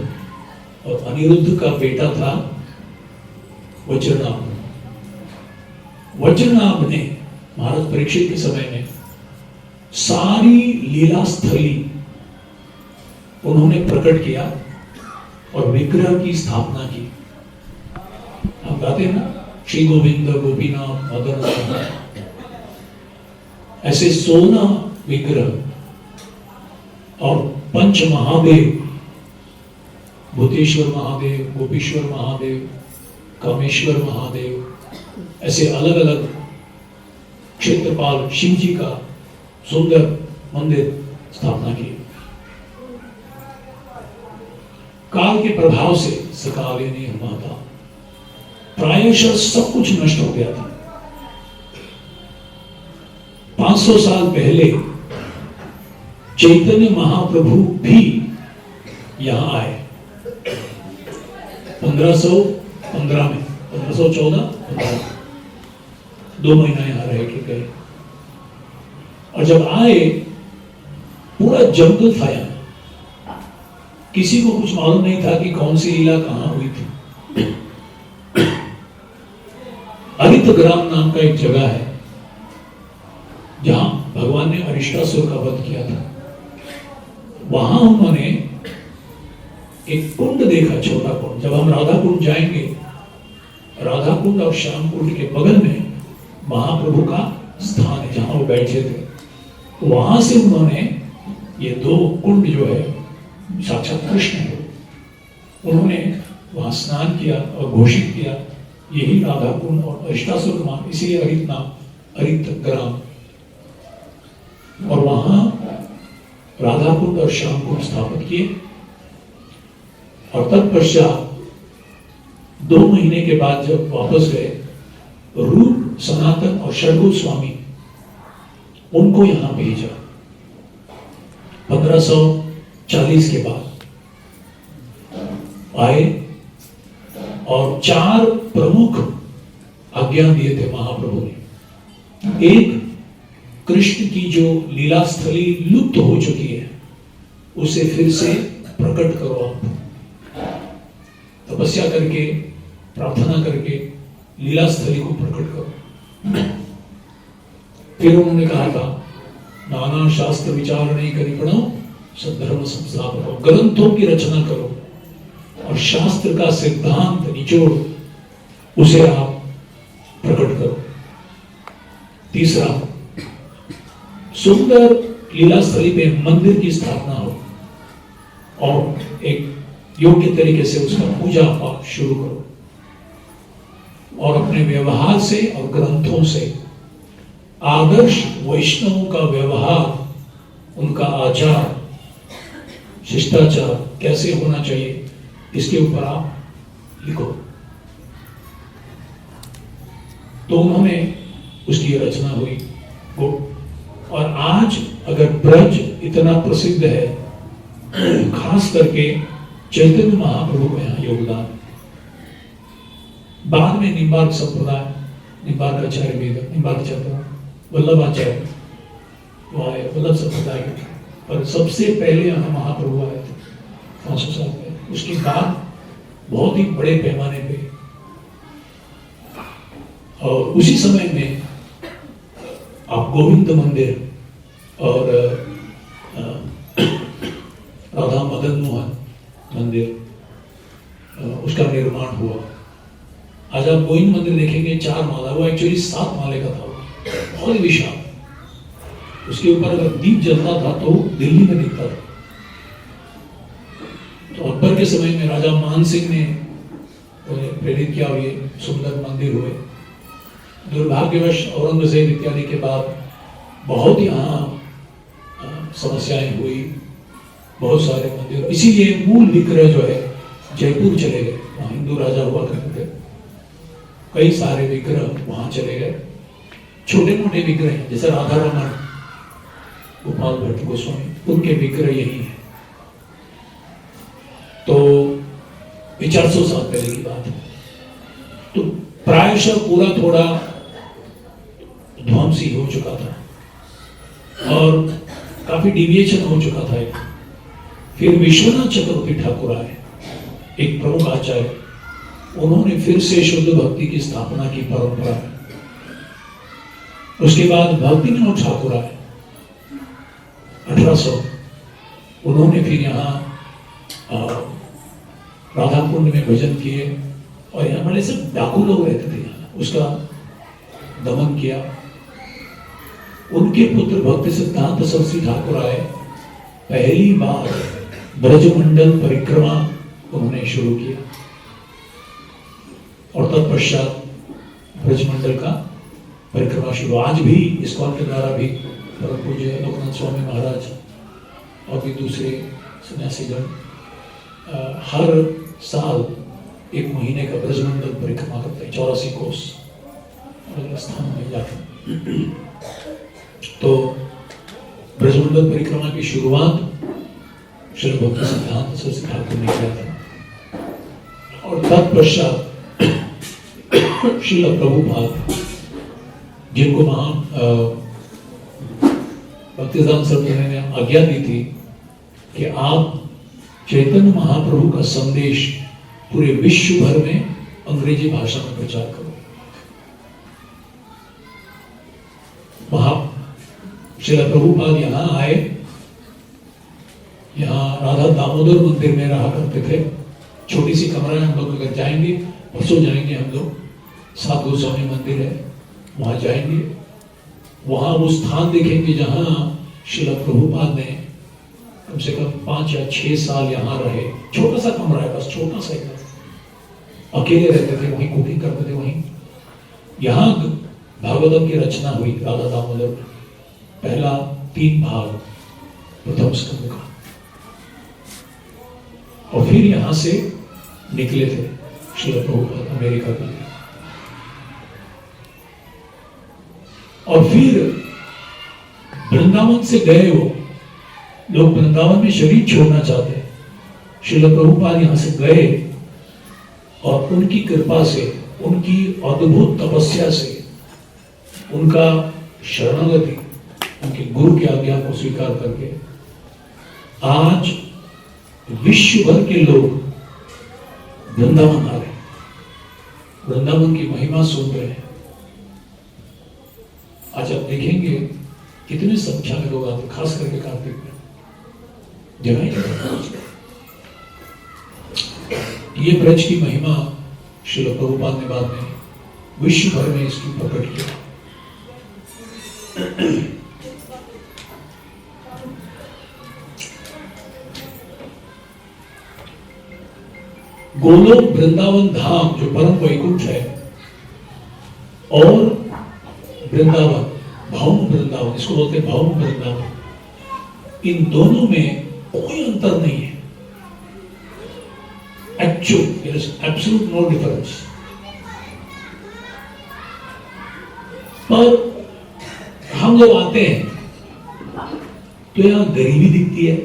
और अनिरुद्ध का बेटा था वज्रनाभ। वज्रनाभ ने महाराज परीक्षित के समय में सारी लीला स्थली उन्होंने प्रकट किया और विग्रह की स्थापना की। हम गाते हैं ना, श्री गोविंद गोपीनाथ मदन, ऐसे 16 विग्रह और पंच महादेव, भूतेश्वर महादेव, गोपीश्वर महादेव, कामेश्वर महादेव, ऐसे अलग अलग क्षेत्रपाल शिव जी का सुंदर मंदिर स्थापना की। काल के प्रभाव से सकाले ने माता प्रायशः सब कुछ नष्ट हो गया था। 500 साल पहले चैतन्य महाप्रभु भी यहां आए 1515 में, 1514 2 महीना यहां रह के गए। और जब आए पूरा जंगल था यहाँ, किसी को कुछ मालूम नहीं था कि कौन सी लीला कहां हुई थी। अरितग्राम नाम का एक जगह है जहां भगवान ने अरिष्टासुर का वध किया था। वहां उन्होंने एक कुंड देखा, छोटा कुंड। जब हम राधा कुंड जाएंगे, राधा कुंड और श्याम कुंड के बगल में महाप्रभु का स्थान है जहां वो बैठे थे। वहां से उन्होंने ये दो कुंड जो है साक्षात कृष्ण है, उन्होंने वहां स्नान किया और घोषित किया यही राधा कुंड और अरिष्टासुर का, इसीलिए हरित नाम, हरित ग्राम। और वहां राधा कुंड और श्याम कुंड स्थापित किए। और तत्पश्चात 2 महीने के बाद जब वापस गए, रूप सनातन और षडगोप स्वामी उनको यहां भेजा 1540 के बाद आए और 4 प्रमुख आज्ञा दिए थे महाप्रभु ने। एक, कृष्ण की जो लीला स्थली लुप्त हो चुकी है उसे फिर से प्रकट करो। आप तपस्या करके, प्रार्थना करके लीला स्थली को प्रकट करो। फिर उन्होंने कहा था, नाना शास्त्र विचार नहीं करी पढ़ो, सद्धर्म संस्थापन, ग्रंथों की रचना करो और शास्त्र का सिद्धांत निचोड़ उसे आप प्रकट करो। तीसरा, सुंदर लीला स्थली पे मंदिर की स्थापना हो और एक योग्य तरीके से उसका पूजा पाठ शुरू करो और अपने व्यवहार से और ग्रंथों से आदर्श वैष्णवों का व्यवहार, उनका आचार, शिष्टाचार कैसे होना चाहिए इसके ऊपर आप लिखो। तो उन्होंने उसकी रचना हुई। और आज अगर ब्रज इतना प्रसिद्ध है, खास करके चैतन्य महाप्रभु का यहाँ योगदान। बाद में निम्बार्क संप्रदाय, निम्बार्काचार्य वेद, निम्बार्काचार्य वल्लभाचार्य वो आए, वल्लभ संप्रदाय के, पर सबसे पहले यहाँ महाप्रभु आए थे 500 साल पहले। उसके बाद बहुत ही बड़े पैमाने पे, और उसी समय में आप गोविंद मंदिर और राधा मदन मोहन मंदिर उसका निर्माण हुआ। आज आप गोविंद मंदिर देखेंगे 4 माला, वो एक्चुअली 7 माले का था, बहुत विशाल। उसके ऊपर अगर दीप जलता था तो दिल्ली में दिखता था। तो अकबर के समय में राजा मान सिंह ने प्रेरित किया, ये सुंदर मंदिर हुए। दुर्भाग्यवश औरंगजेब इत्यादि के बाद बहुत यहाँ समस्याएं हुई, बहुत सारे मंदिर, इसीलिए मूल विग्रह जो है जयपुर चले गए। वहाँ हिंदू राजा हुआ करते थे, कई सारे विग्रह वहां चले गए। छोटे मोटे विग्रह हैं, जैसे राधा रमन, गोपाल भट्ट गोस्वामी, उनके विग्रह यही है। तो 400 साल पहले की बात है। तो प्रायशः पूरा थोड़ा ध्वंसी हो चुका था और काफी डिविएशन हो चुका था। फिर विश्वनाथ चक्रवर्ती ठाकुर आए, एक प्रमुख आचार्य, उन्होंने फिर से शुद्ध भक्ति की स्थापना की परंपरा। उसके बाद भक्ति विनोद ठाकुर आए 1800, उन्होंने फिर यहाँ राधा कुंड में भजन किए और यहाँ बड़े सब डाकू लोग रहते थे, यहाँ उसका दमन किया। उनके पुत्र भक्ति सिद्धांत सरस्वती ठाकुर आए, पहली बार ब्रजमंडल परिक्रमा उन्होंने शुरू किया और तत्पश्चात ब्रजमंडल का परिक्रमा शुरू। आज भी इस्कॉन के द्वारा भी परम पूज्य लोकनाथ स्वामी महाराज और भी दूसरे सन्यासीगण हर साल 1 महीने का ब्रजमंडल परिक्रमा करते हैं, 84 कोस अलग स्थान में जाकर। तो ब्रजमंडल परिक्रमा की शुरुआत श्री भक्ति सिद्धांत सरस्वती ठाकुर ने किया था और तत्पश्चात श्रील प्रभुपाद, जिनको महान भक्तिदान सरस्वती ने आज्ञा दी थी कि आप चैतन्य महाप्रभु का संदेश पूरे विश्व भर में अंग्रेजी भाषा में प्रचार करो। श्रील प्रभुपाद यहाँ आए, यहाँ राधा दामोदर मंदिर में रहा करते थे। छोटी सी कमरा है, हम लोग अगर जाएंगे, परसों जाएंगे हम लोग, सात गोस्वामी मंदिर है, वहां जाएंगे। वहां वो स्थान देखेंगे जहां श्रील प्रभुपाद ने कम से कम 5 या 6 साल यहाँ रहे। छोटा सा कमरा है, बस छोटा सा एक, अकेले रहते थे, वहीं कुकिंग करते थे। वहीं यहाँ भागवतम की रचना हुई राधा दामोदर, पहला 3 भाग प्रथम स्कंद का, और फिर यहां से निकले थे श्रील प्रभुपाद अमेरिका के लिए। और फिर वृंदावन से गए वो लोग, वृंदावन में शरीर छोड़ना चाहते, श्रील प्रभुपाद यहां से गए और उनकी कृपा से, उनकी अद्भुत तपस्या से, उनका शरणागति, उनके गुरु की आज्ञा को स्वीकार करके आज विश्व भर के लोग वृंदावन आ रहे, वृंदावन की महिमा सुन रहे हैं। आज आप देखेंगे कितनी संख्या में लोग आते, खास करके कार्तिक में जगह। ये ब्रज की महिमा श्रील प्रभुपाद ने बाद में विश्व भर में इसकी प्रकट किया। गोलोक वृंदावन धाम जो परम वैकुंठ है, और वृंदावन, भौम वृंदावन, इसको बोलते हैं भौम वृंदावन, इन दोनों में कोई अंतर नहीं है। Absolute no difference. पर हम जब आते हैं तो यहां गरीबी दिखती है,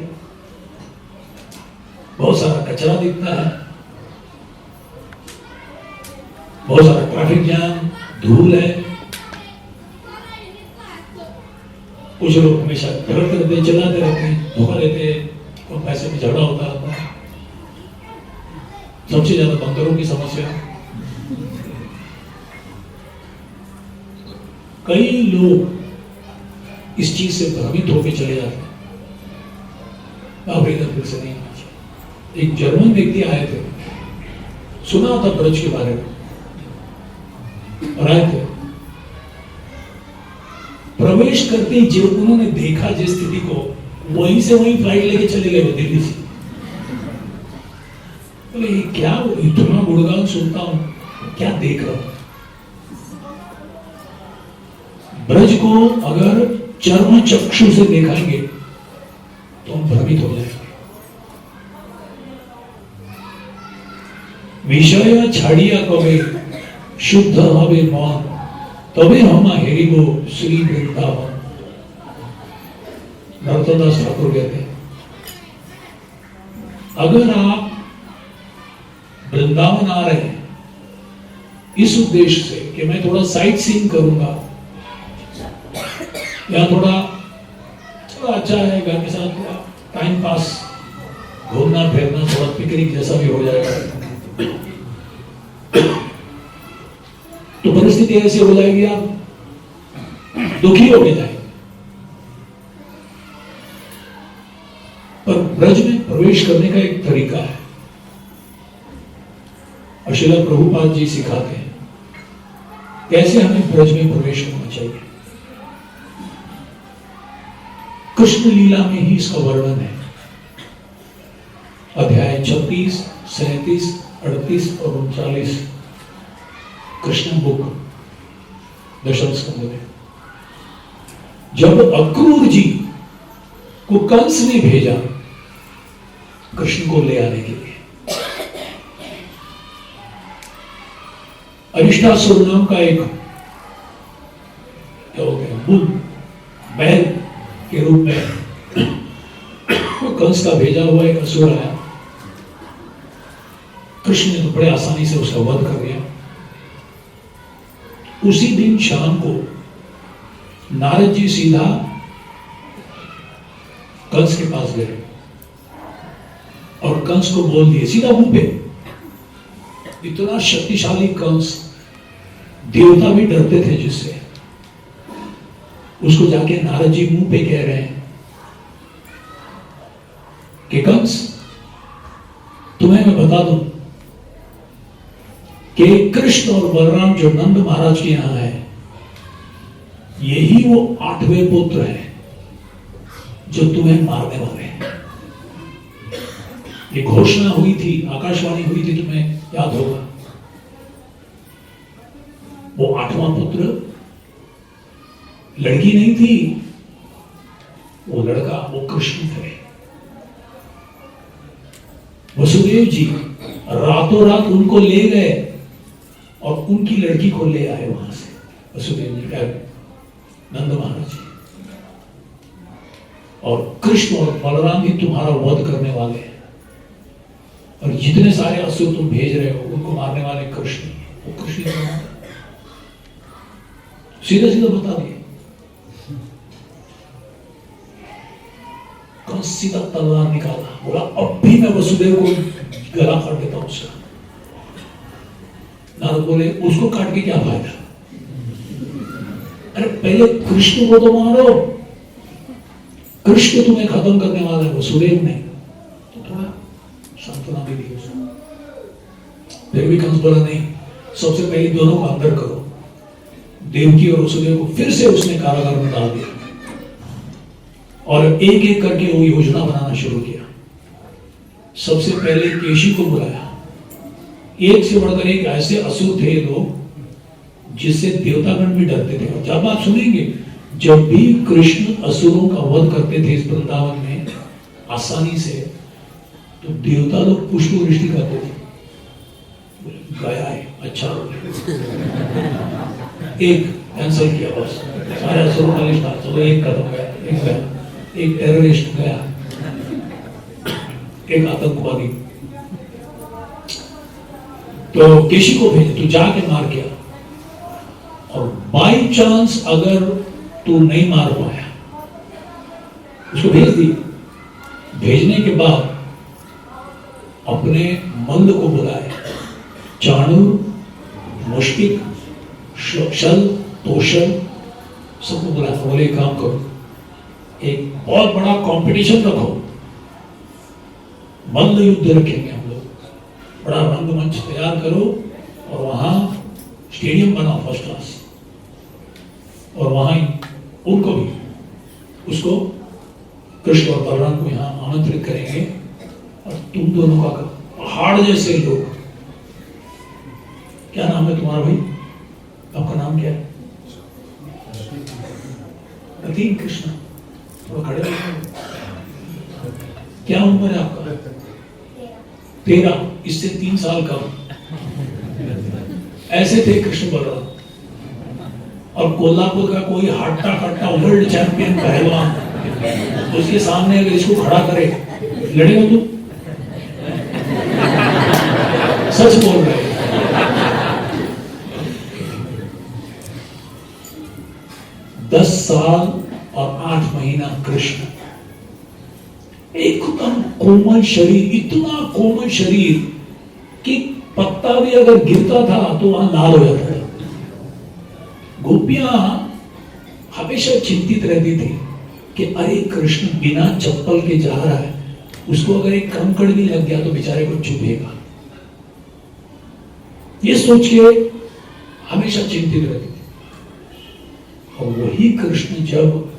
बहुत सारा कचरा दिखता है, बहुत सारा ट्रैफिक जाम, धूल है। कुछ लोग हमेशा गलत करते, चलाते रहते हैं, धोखा देते हैं, और पैसे में झगड़ा होता रहता है। सबसे ज्यादा बंदरों की समस्या। कई लोग इस चीज से भ्रमित होकर चले जाते हैं, आप इधर फिर से नहीं आना चाहिए। एक जर्मन व्यक्ति आए थे, सुना था ब्रज के बारे में, और आए थे। प्रवेश करते ही जो उन्होंने देखा जिस स्थिति को, वहीं से वहीं फ्लाइट लेके चले गए वो दिल्ली से। बोले ये क्या, इतना गुणगान सुनता हूं, क्या देख रहा हूं। ब्रज को अगर चर्म चक्षु से देखेंगे तो हम भ्रमित हो जाएंगे। विषय छाड़िया कवे शुद्ध हवे मन, तबे हम हेरिबो श्री वृंदावन। नरोत्तमदास ठाकुर कहते हैं, अगर आप वृंदावन आ रहे हैं इस उद्देश्य से कि मैं थोड़ा साइट सीइंग करूंगा, या थोड़ा अच्छा है, घर के साथ थोड़ा टाइम पास, घूमना फिरना, थोड़ा पिकनिक जैसा भी हो जाएगा, तो परिस्थिति ऐसी हो जाएगी आप दुखी हो जाएंगे। पर ब्रज में प्रवेश करने का एक तरीका है, और श्रील प्रभुपाद जी सिखाते हैं कैसे हमें ब्रज में प्रवेश करना चाहिए। कृष्ण लीला में ही इसका वर्णन है। अध्याय 36, 37, 38 और 39 कृष्ण बुक दशम स्कंद में, जब अक्रूर जी को कंस ने भेजा कृष्ण को ले आने के लिए, अरिष्टासुर नाम का एक क्या हो गया बुल बैल के रूप में कंस का भेजा हुआ एक असुर आया। कृष्ण ने तो बड़े आसानी से उसका वध कर दिया। उसी दिन शाम को नारद जी सीधा कंस के पास गए और और कंस को बोल दिए सीधा मुंह पे। इतना शक्तिशाली कंस, देवता भी डरते थे जिससे। उसको जाके नारद जी मुंह पे कह रहे हैं कि कंस, तुम्हें मैं बता दूं कि कृष्ण और बलराम जो नंद महाराज के यहां है, यही वो 8वें पुत्र है जो तुम्हें मारने वाले हैं। ये घोषणा हुई थी, आकाशवाणी हुई थी, तुम्हें याद होगा। वो 8वां पुत्र लड़की नहीं थी, वो लड़का, वो कृष्ण थे। वसुदेव जी रातों रात उनको ले गए और उनकी लड़की को ले आए वहां से। वसुदेव जी क्या, नंद महाराज जी। और कृष्ण और बलराम ही तुम्हारा वध करने वाले हैं, और जितने सारे असुर तुम भेज रहे हो उनको मारने वाले कृष्ण, वो कृष्ण सीधा सीधा बता दिए। कंस सीधा तलवार निकाला, बोला अब भी मैं वसुदेव को गला काट देता हूं उसका। नारद बोले उसको काट के क्या फायदा, अरे पहले कृष्ण को तो मारो, कृष्ण तुम्हें खत्म करने वाला है, वसुदेव नहीं। तो थोड़ा सांत्वना भी दी उसको। फिर भी कंस बोला नहीं, सबसे पहले दोनों को अंदर करो। देवकी और वसुदेव को फिर से उसने कारागार में डाल दिया और एक एक करके वो योजना बनाना शुरू किया। सबसे पहले केशी को बुलाया। एक से बढ़कर एक ऐसे असुर थे लोग जिससे देवतागण भी डरते थे। और जब आप सुनेंगे, जब भी कृष्ण असुरों का वध करते थे इस वृंदावन में आसानी से, तो देवता लोग पुष्प वृष्टि करते थे। गया है, अच्छा एक कैंसिल किया, बस सारे असुरों का लिस्ट, चलो एक खत्म गया, एक गया, एक टेररिस्ट गया, एक आतंकवादी। तो केशी को भेजे, तू जाके मार के आ, और बाई चांस अगर तू नहीं मार पाया, उसको भेज दी। भेजने के बाद अपने मंद को बुलाए, चाणूर, मुष्टिक, शल, तोषण, सबको बुलाया। बोले काम करो, एक बहुत बड़ा कंपटीशन रखो, मल्ल युद्ध रखेंगे हम लोग, बड़ा रंगमंच तैयार करो और वहां स्टेडियम बनाओ फर्स्ट क्लास, और वहां उनको भी, उसको कृष्ण और बलराम को यहां आमंत्रित करेंगे, और तुम दोनों का पहाड़ जैसे लोग। क्या नाम है तुम्हारा भाई, आपका नाम क्या है? प्रतीक कृष्ण, थोड़ा खड़े हो। क्या उम्र है आपका? 13, इससे 3 साल कम। ऐसे थे कृष्ण बलराम। और कोल्हापुर का कोई हट्टा कट्टा वर्ल्ड चैंपियन पहलवान उसके सामने अगर इसको खड़ा करे, लड़ेगा तू? सच बोल रहे। 10 साल और 8 महीना कृष्ण, एकदम कोमल शरीर, इतना कोमल शरीर कि पत्ता भी अगर गिरता था तो वहां लाल हो जाता था। गोपियां हमेशा चिंतित रहती थी कि अरे कृष्ण बिना चप्पल के जा रहा है, उसको अगर एक कंकड़ भी लग गया तो बेचारे को चुभेगा। ये सोच के हमेशा चिंतित रहती थी। और वही कृष्ण जब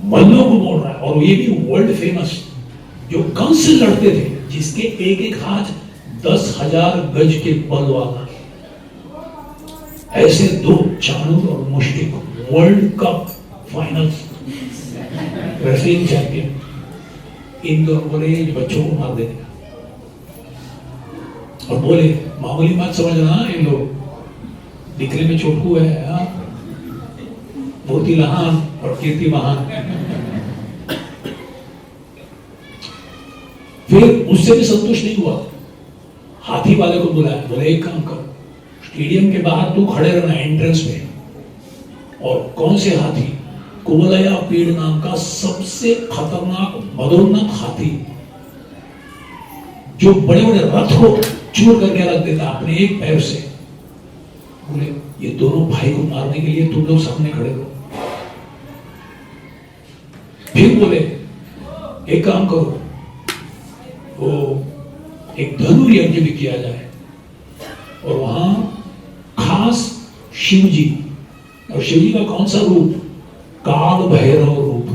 मल्लों को बोल रहा है, और ये भी वर्ल्ड फेमस, जो कंस से लड़ते थे, जिसके एक एक हाथ 10,000 गज के बल वाला, ऐसे 2 चाणूर और Mushtik, world cup finals wrestling champion, इन दोनों बोले बच्चों को मार देने, और बोले मामूली बात समझना, इन लोग दिखने में छोटू है, मूर्ति लहान और कीर्ति महान। फिर उससे भी संतुष्ट नहीं हुआ, हाथी वाले को बुलाया। बोले एक काम कर, स्टेडियम के बाहर तू खड़े रहना एंट्रेंस में, और कौन से हाथी, कुवलया पेड़ नाम का सबसे खतरनाक मदोन्नत हाथी जो बड़े बड़े रथ को चूर करके रख देता अपने एक पैर से। बोले ये दोनों भाई को मारने के लिए तुम लोग सामने खड़े हो। फिर बोले एक काम करो, वो एक धनु यज्ञ भी किया जाए और वहां खास शिव जी, और शिव जी का कौन सा रूप? काल भैरव रूप,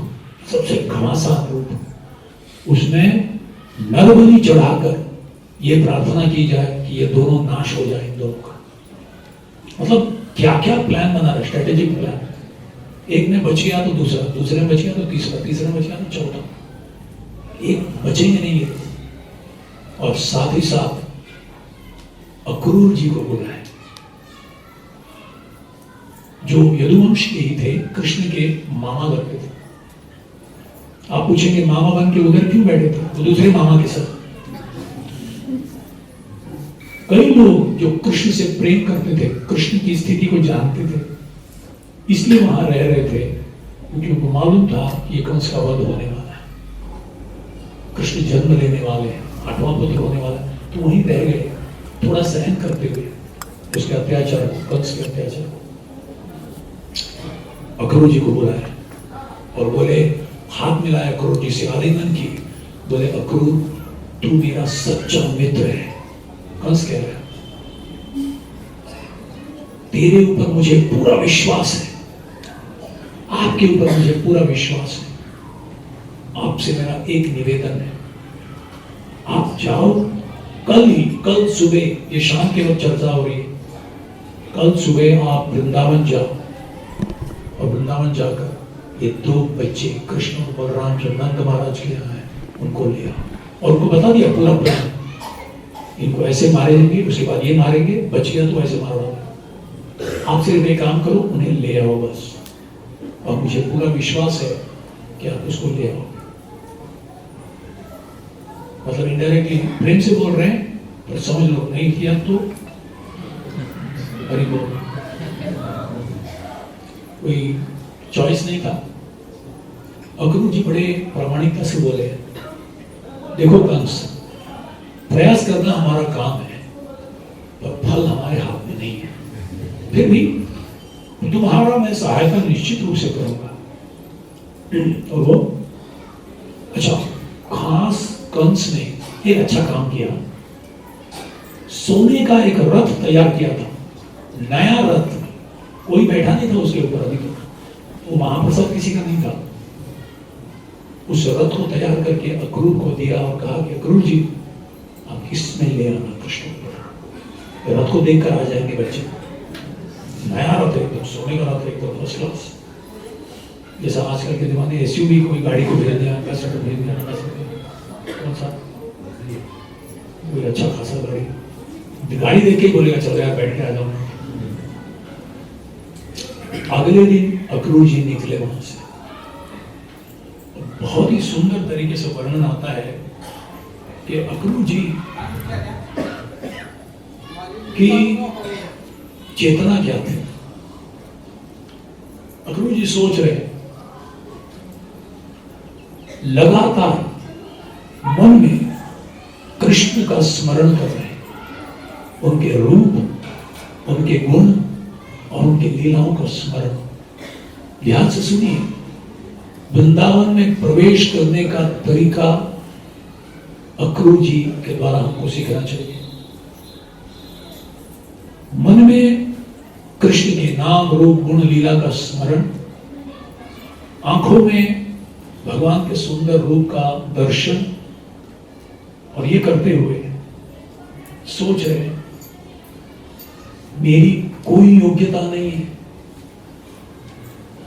सबसे घमासान रूप, उसमें नरबलि चढ़ाकर ये प्रार्थना की जाए कि ये दोनों नाश हो जाए इन दोनों का। मतलब क्या क्या प्लान बना रहा, स्ट्रेटेजिक प्लान। एक ने बच गया तो दूसरा, दूसरे में बच गया तो तीसरा, तीसरा में बच गया तो चौथा, एक बचेंगे नहीं ये। और साथ ही साथ अक्रूर जी को बुलाए, जो यदुवंश के ही थे, कृष्ण के मामा लगते थे। आप पूछेंगे मामा बन के उधर क्यों बैठे थे? वो दूसरे मामा के साथ। कई लोग जो कृष्ण से प्रेम करते थे, कृष्ण की स्थिति को जानते थे, इसलिए वहां रह रहे थे, क्योंकि उनको मालूम था कि ये कंस का वध होने वाला है, कृष्ण जन्म लेने वाले हैं, 8वां पुत्र होने वाला है। तो वहीं रह गए, थोड़ा सहन करते हुए उसके अत्याचार को, कंस के अत्याचार को। अक्रूर जी को बुलाया और बोले, हाथ मिलाया अक्रूर जी से, आलिंगन की। बोले अक्रूर तू मेरा सच्चा मित्र है। कंस कह रहा है तेरे ऊपर मुझे पूरा विश्वास है, आपके ऊपर मुझे पूरा विश्वास है। आपसे मेरा एक निवेदन है, आप जाओ कल सुबह, ये शाम के वक्त चर्चा हो रही है, कल सुबह आप वृंदावन जाओ और वृंदावन जाकर ये 2 बच्चे कृष्ण और बलराम जो नंद महाराज के यहाँ है उनको ले आओ। और उनको बता दिया पूरा प्लान, इनको ऐसे मारेंगे, उसके बाद ये मारेंगे, बच गया तो ऐसे मारो। आप सिर्फ एक काम करो, उन्हें ले आओ बस, और मुझे पूरा विश्वास है कि आप उसको ले आओ। मतलब इनडायरेक्टली प्रेम से बोल रहे हैं, पर समझ लो नहीं किया तो कोई चॉइस नहीं था। अक्रूर जी बड़े प्रामाणिकता से बोले, देखो कंस, प्रयास करना हमारा काम है, पर फल हमारे हाथ में नहीं है। फिर भी तुम्हारा मैं सहायता निश्चित रूप से करूंगा। और वो अच्छा, खास कंस ने एक अच्छा काम किया, सोने का एक रथ तैयार किया था, नया रथ, कोई बैठा नहीं था उसके ऊपर अभी तक, वो महाप्रसाद किसी का नहीं था। उस रथ को तैयार करके अक्रूर को दिया और कहा कि अक्रूर जी आप इसमें ले आना कृष्ण को, रथ को देखकर आ जाएंगे बच्चे। नया रथ एकदम, सोने का रथ एकदम फर्स्ट क्लास, जैसा आजकल के जमाने एसयूवी कोई गाड़ी को भेज दिया, भेज दिया, कौन सा कोई अच्छा खासा गाड़ी देख के बोलेगा चलो यार बैठ के आ जाओ। अगले दिन अक्रूर जी निकले वहां से, बहुत ही सुंदर तरीके से वर्णन आता है कि अक्रूर जी की चेतना क्या थी। अक्रूर जी सोच रहे, लगातार मन में कृष्ण का स्मरण कर रहे, उनके रूप, उनके गुण और उनके लीलाओं का स्मरण। ध्यान से सुनिए, वृंदावन में प्रवेश करने का तरीका अक्रूर जी के द्वारा हमको सीखना चाहिए। मन में कृष्ण के नाम, रूप, गुण, लीला का स्मरण, आंखों में भगवान के सुंदर रूप का दर्शन, और ये करते हुए सोच रहे मेरी कोई योग्यता नहीं है,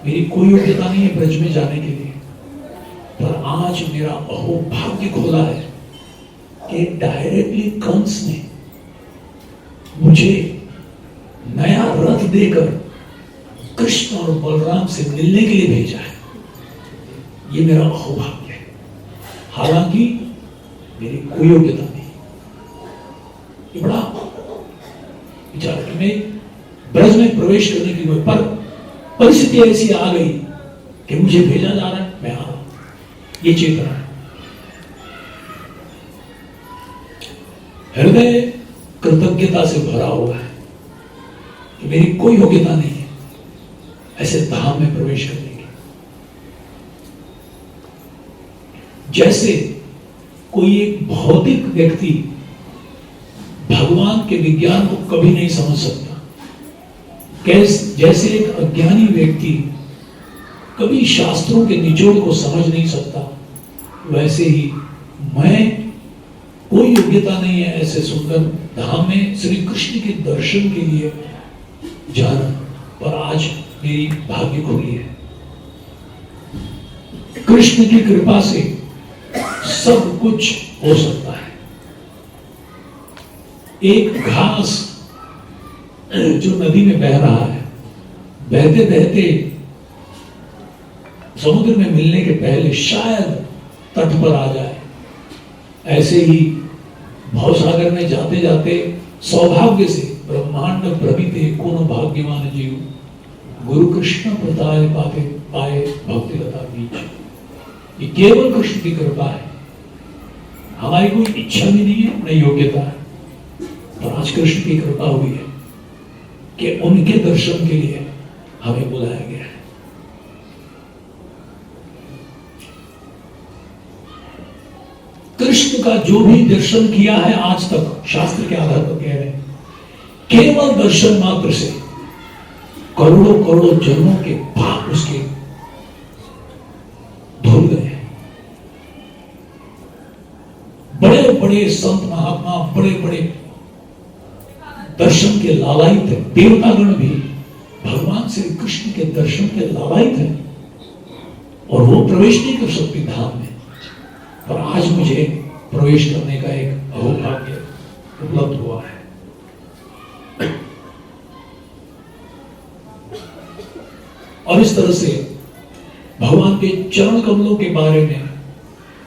मेरी कोई योग्यता नहीं है ब्रज में जाने के लिए, पर आज मेरा अहोभाग्य खोला है कि डायरेक्टली कंस ने मुझे नया रथ देकर कृष्ण और बलराम से मिलने के लिए भेजा है। ये मेरा अहोभाग्य है, हालांकि मेरी कोई योग्यता नहीं। ये बड़ा विचार कि मैं ब्रज में प्रवेश करने की कोई पर परिस्थिति ऐसी आ गई कि मुझे भेजा जा रहा है, मैं आ रहा हूं, ये चेतना है। हृदय कृतज्ञता से भरा हुआ है कि मेरी कोई योग्यता नहीं है ऐसे धाम में प्रवेश करने की। जैसे कोई एक भौतिक व्यक्ति भगवान के विज्ञान को कभी नहीं समझ सकता, जैसे एक अज्ञानी व्यक्ति कभी शास्त्रों के निचोड़ को समझ नहीं सकता, वैसे ही मैं कोई योग्यता नहीं है ऐसे सुंदर धाम में श्री कृष्ण के दर्शन के लिए जाना, पर आज मेरी भाग्य खुली है। कृष्ण की कृपा से सब कुछ हो सकता है। एक घास जो नदी में बह रहा है, बहते बहते समुद्र में मिलने के पहले शायद तट पर आ जाए, ऐसे ही भवसागर में जाते जाते सौभाग्य से ब्रह्मांड भ्रमिते कोनो भाग्यवान जीव, गुरु कृष्ण प्रताय पाते पाए भक्ति लता बीच। ये केवल कृष्ण की कृपा है, हमारी कोई इच्छा भी नहीं है, न योग्यता है, पर आज कृष्ण की कृपा हुई है कि उनके दर्शन के लिए हमें बुलाया गया है। कृष्ण का जो भी दर्शन किया है आज तक, शास्त्र के आधार पर कह रहे हैं, केवल दर्शन मात्र से करोड़ों करोड़ों जन्मों के पाप उसके धुल गए। बड़े बड़े संत महात्मा, बड़े बड़े दर्शन के लालायित है, देवतागण भी भगवान श्री कृष्ण के दर्शन के लालायित है, और वो प्रवेश नहीं कर सकती धाम में, पर आज मुझे प्रवेश करने का एक अहोभाग्य उपलब्ध हुआ है। और इस तरह से भगवान के चरण कमलों के बारे में,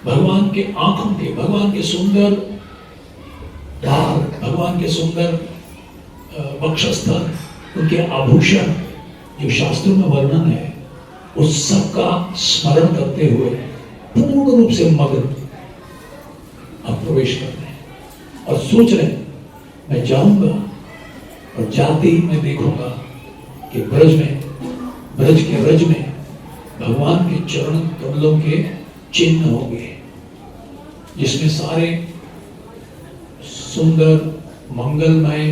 भगवान के आंखों के, भगवान के सुंदर बाल, भगवान के सुंदर वक्षस्थल, उनके आभूषण जो शास्त्रों में वर्णन है, उस सब का स्मरण करते हुए पूर्ण रूप से मग्न अब प्रवेश कर रहे हैं और सोच रहे हैं मैं जाऊंगा, और जाते ही मैं देखूंगा कि ब्रज के रज में भगवान के चरण कमलों के चिन्ह होंगे, जिसमें सारे सुंदर मंगलमय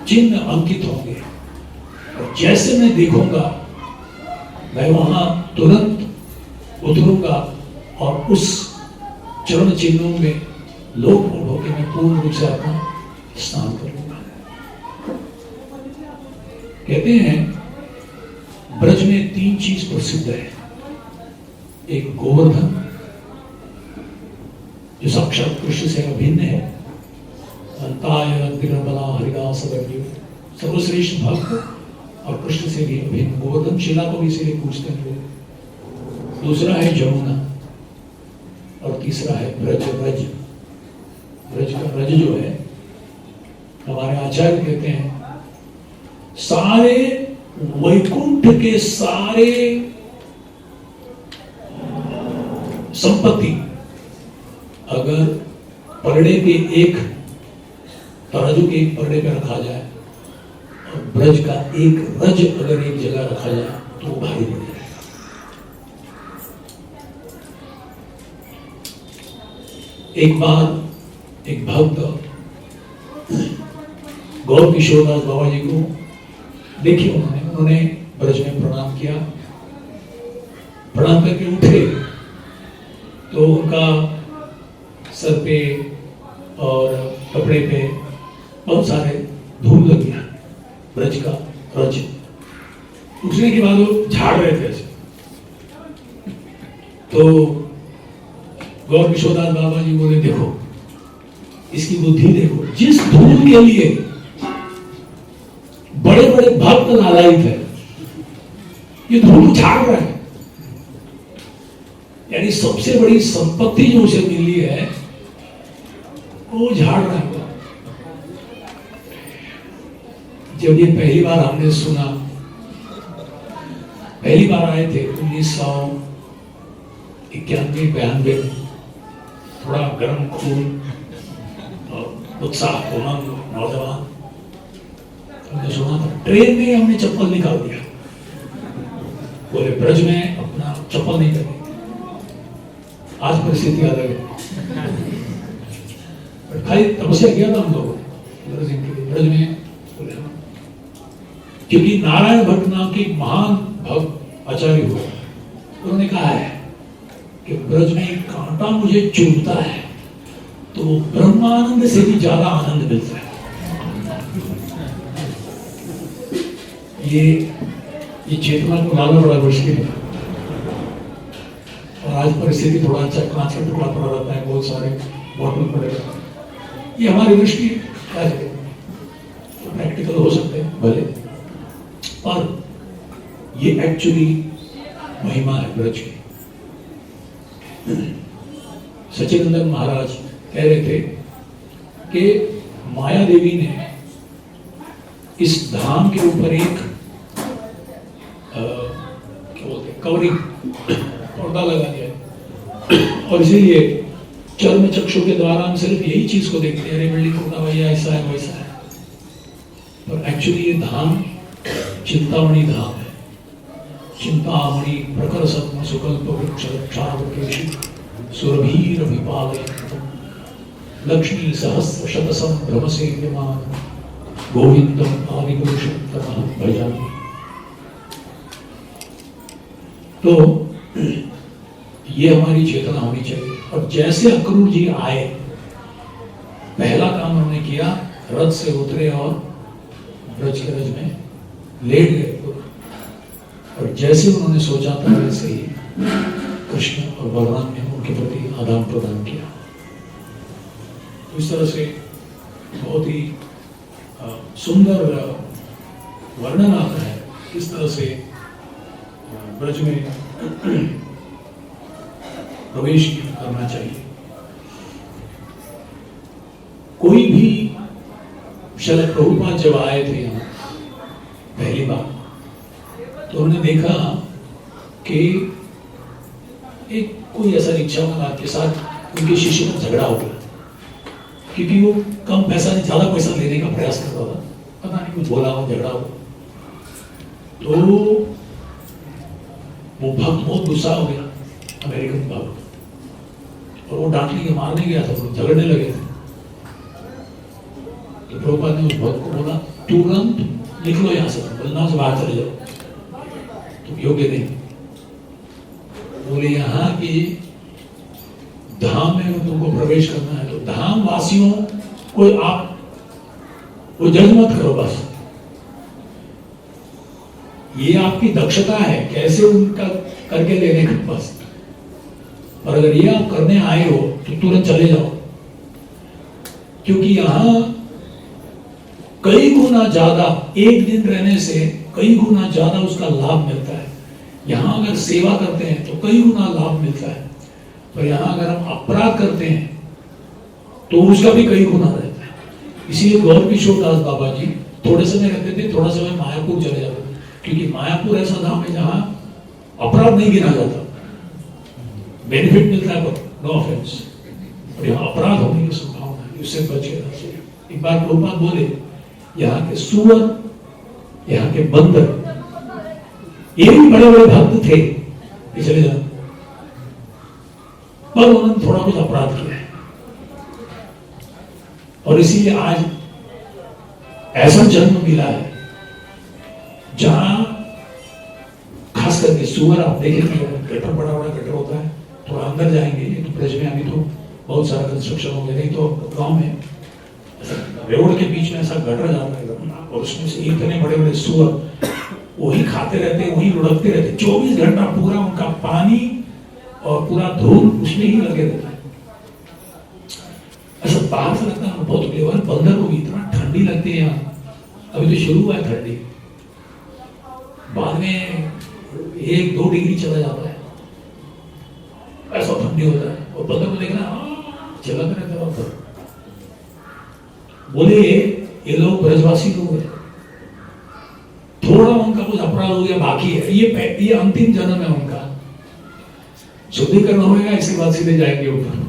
चिन्ह अंकित होंगे। और जैसे मैं देखूंगा, मैं वहां तुरंत उतरूंगा और उस चरण चिन्हों में लोकमूल होकर मैं पूर्ण रूप से अपना स्नान करूंगा। कहते हैं ब्रज में 3 चीज प्रसिद्ध है। एक गोवर्धन जो साक्षात कृष्ण से अभिन्न है, हरिदास सर्वश्रेष्ठ भक्त और कृष्ण से भी अभिन्न गोवर्धन, शिला को भी इसीलिए पूछते हैं लोग। दूसरा है जमुना, और तीसरा है ब्रज। ब्रज का ब्रज जो है, हमारे आचार्य कहते हैं सारे वैकुंठ के सारे संपत्ति अगर परड़े पे एक तराजू के एक परड़े पे रखा जाए और ब्रज का एक रज अगर एक जगह रखा जाए तो वो भारी पड़ जाएगा। एक बार एक भक्त गौर किशोरदास बाबा जी को देखिए, उन्होंने ब्रज में प्रणाम किया। प्रणाम करके उठे तो उनका सर पे और कपड़े पे बहुत सारे धूल लग गया, ब्रज का रज। उठने के बाद वो झाड़ रहे थे ऐसे, तो गौर किशोरदास बाबा जी बोले देखो इसकी बुद्धि देखो, जिस धूल के लिए बड़े बड़े भक्त लालायित है, ये धूल झाड़ रहा है। यानी सबसे बड़ी संपत्ति जो उसे मिली है वो झाड़ रहा है। जब ये पहली बार हमने सुना, पहली बार आए थे 1991-92 में, थोड़ा गर्म खून और उत्साह उमंग नौजवान। हमने सुना था ट्रेन में हमने चप्पल निकाल दिया, बोले ब्रज में अपना चप्पल नहीं करेंगे। आज परिस्थिति अलग है, खाली तपस्या किया था हम लोगों ने ब्रज में, क्योंकि नारायण भट्ट नाम के महान भक्त आचार्य हुआ, उन्होंने कहा है कि ब्रज में एक कांटा मुझे चुभता है तो ब्रह्मानंद से भी ज्यादा आनंद मिलता है। ये चेतना को लाना बड़ा मुश्किल है, और आज परिस्थिति थोड़ा अच्छा कांच का टुकड़ा पड़ा रहता है, बहुत सारे बॉटल पड़े रहते हैं। ये हमारी दृष्टि क्या है, प्रैक्टिकल हो सकते हैं भले, पर ये एक्चुअली महिमा है ब्रज की। सच्चिदानंद महाराज कह रहे थे कि माया देवी ने इस धाम के ऊपर एक क्या बोलते हैं कवरिंग पर्दा लगा दिया, और इसीलिए चर्म चक्षु के द्वारा हम सिर्फ यही चीज को देखते हैं, अरे बिल्डिंग टूटा भैया ऐसा है वैसा है, पर एक्चुअली ये धाम चिंतामणि धाम है। चिंतामणि प्रखर सत्म सुकल्प वृक्ष रक्षावकेशि सुरभीर विपालय लक्ष्मी सहस्र शतसम भ्रम सेव्यमान गोविंदम आदि पुरुषम तमहं भजामि। तो ये हमारी चेतना होनी चाहिए। और जैसे अक्रूर जी आए, पहला काम हमने किया, रथ से उतरे और ब्रज के रज में लेट गए, और जैसे उन्होंने सोचा था वैसे ही कृष्ण और बलराम ने उनके प्रति आदान प्रदान किया। तो इस तरह से बहुत ही सुंदर वर्णन आता है किस तरह से ब्रज में प्रवेश करना चाहिए। कोई भी श्रील प्रभुपाद जब आए थे यहाँ पहली बार, तो उन्होंने देखा कि एक कोई ऐसा रिक्शावाला के साथ उनके शिष्य का झगड़ा हो गया, क्योंकि वो कम पैसा नहीं ज्यादा पैसा लेने का प्रयास कर रहा था, पता नहीं कुछ बोला हो, झगड़ा हो। तो वो भक्त बहुत गुस्सा हो गया, अमेरिकन भक्त, और वो डांटने के मारने गया था, वो झगड़ने लगे थे। तो प्रभुपाद ने उस भक्त को बोला तुरंत निकलो यहाँ से, वृंदावन से बाहर चले जाओ, तुम योग्य नहीं। बोले यहाँ की धाम में तुमको प्रवेश करना है तो धाम वासियों को आप वो जज मत करो, बस ये आपकी दक्षता है कैसे उनका करके लेने का, बस। और अगर ये आप करने आए हो तो तुरंत चले जाओ, क्योंकि यहाँ कई गुना ज्यादा एक दिन रहने से कई गुना ज्यादा उसका लाभ मिलता है। यहाँ अगर सेवा करते हैं तो कई गुना लाभ मिलता है, पर यहाँ अगर हम अपराध करते हैं तो उसका भी कई गुना रहता है। इसीलिए गौर किशोर दास बाबा जी थोड़े समय रहते थे, थोड़ा समय मायापुर चले जाते थे, क्योंकि मायापुर ऐसा धाम है जहाँ अपराध नहीं गिना जाता, बेनिफिट मिलता है पर नो ऑफेंस, और यहाँ अपराध होने की संभावना है, उससे बच के रहना चाहिए। एक बार प्रभुपाद बोले यहाँ के सुअर, यहाँ के बंदर, ये भी बड़े बड़े भक्त थे, चले जाओ, पर उन्होंने थोड़ा कुछ अपराध किया है, और इसीलिए आज ऐसा जन्म मिला है जहां खास करके सुअर, आप देखेंगे गटर, बड़ा बड़ा गटर होता है, थोड़ा अंदर जाएंगे तो ब्रज में अभी तो बहुत सारा कंस्ट्रक्शन हो गया, नहीं तो गांव में रोड के बीच में ऐसा गटर जाता है, और उसमें से इतने बड़े बड़े सुअर वही खाते रहते, वही लुढ़कते रहते, 24 घंटा पूरा उनका पानी और पूरा धूल उसमें ही लगे रहता है। ऐसा बाहर से लगता है बहुत फ्लेवर, बंदर को भी इतना ठंडी लगती है यहाँ, अभी तो शुरू हुआ है ठंडी, बाद में 1-2 डिग्री चला जाता है, ऐसा ठंडी होता है, और बंदर को देखना चलते रहता है ऊपर। बोले ये लोग ब्रजवासी लोग हैं, थोड़ा उनका कुछ अपराध हो गया बाकी है, ये अंतिम जन्म है उनका, शुद्धिकरण होगा, इसके बाद सीधे जाएंगे ऊपर।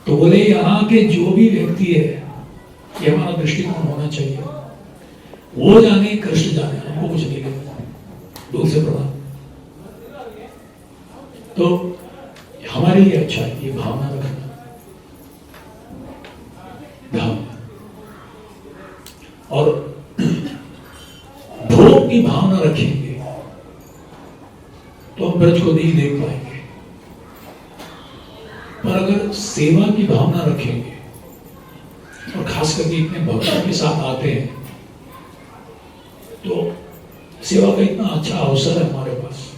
तो बोले यहाँ के जो भी व्यक्ति है, ये हमारा दृष्टिकोण होना चाहिए, वो जाने कृष्ण जाने, हमको कुछ नहीं लेना, दूर से प्रणाम। तो हमारे लिए अच्छा है ये भावना रखना, भावना और भोग की भावना रखेंगे तो हम ब्रज को नहीं देख पाएंगे, पर अगर सेवा की भावना रखेंगे और खास करके इतने भक्तों के साथ आते हैं तो सेवा का इतना अच्छा अवसर है हमारे पास।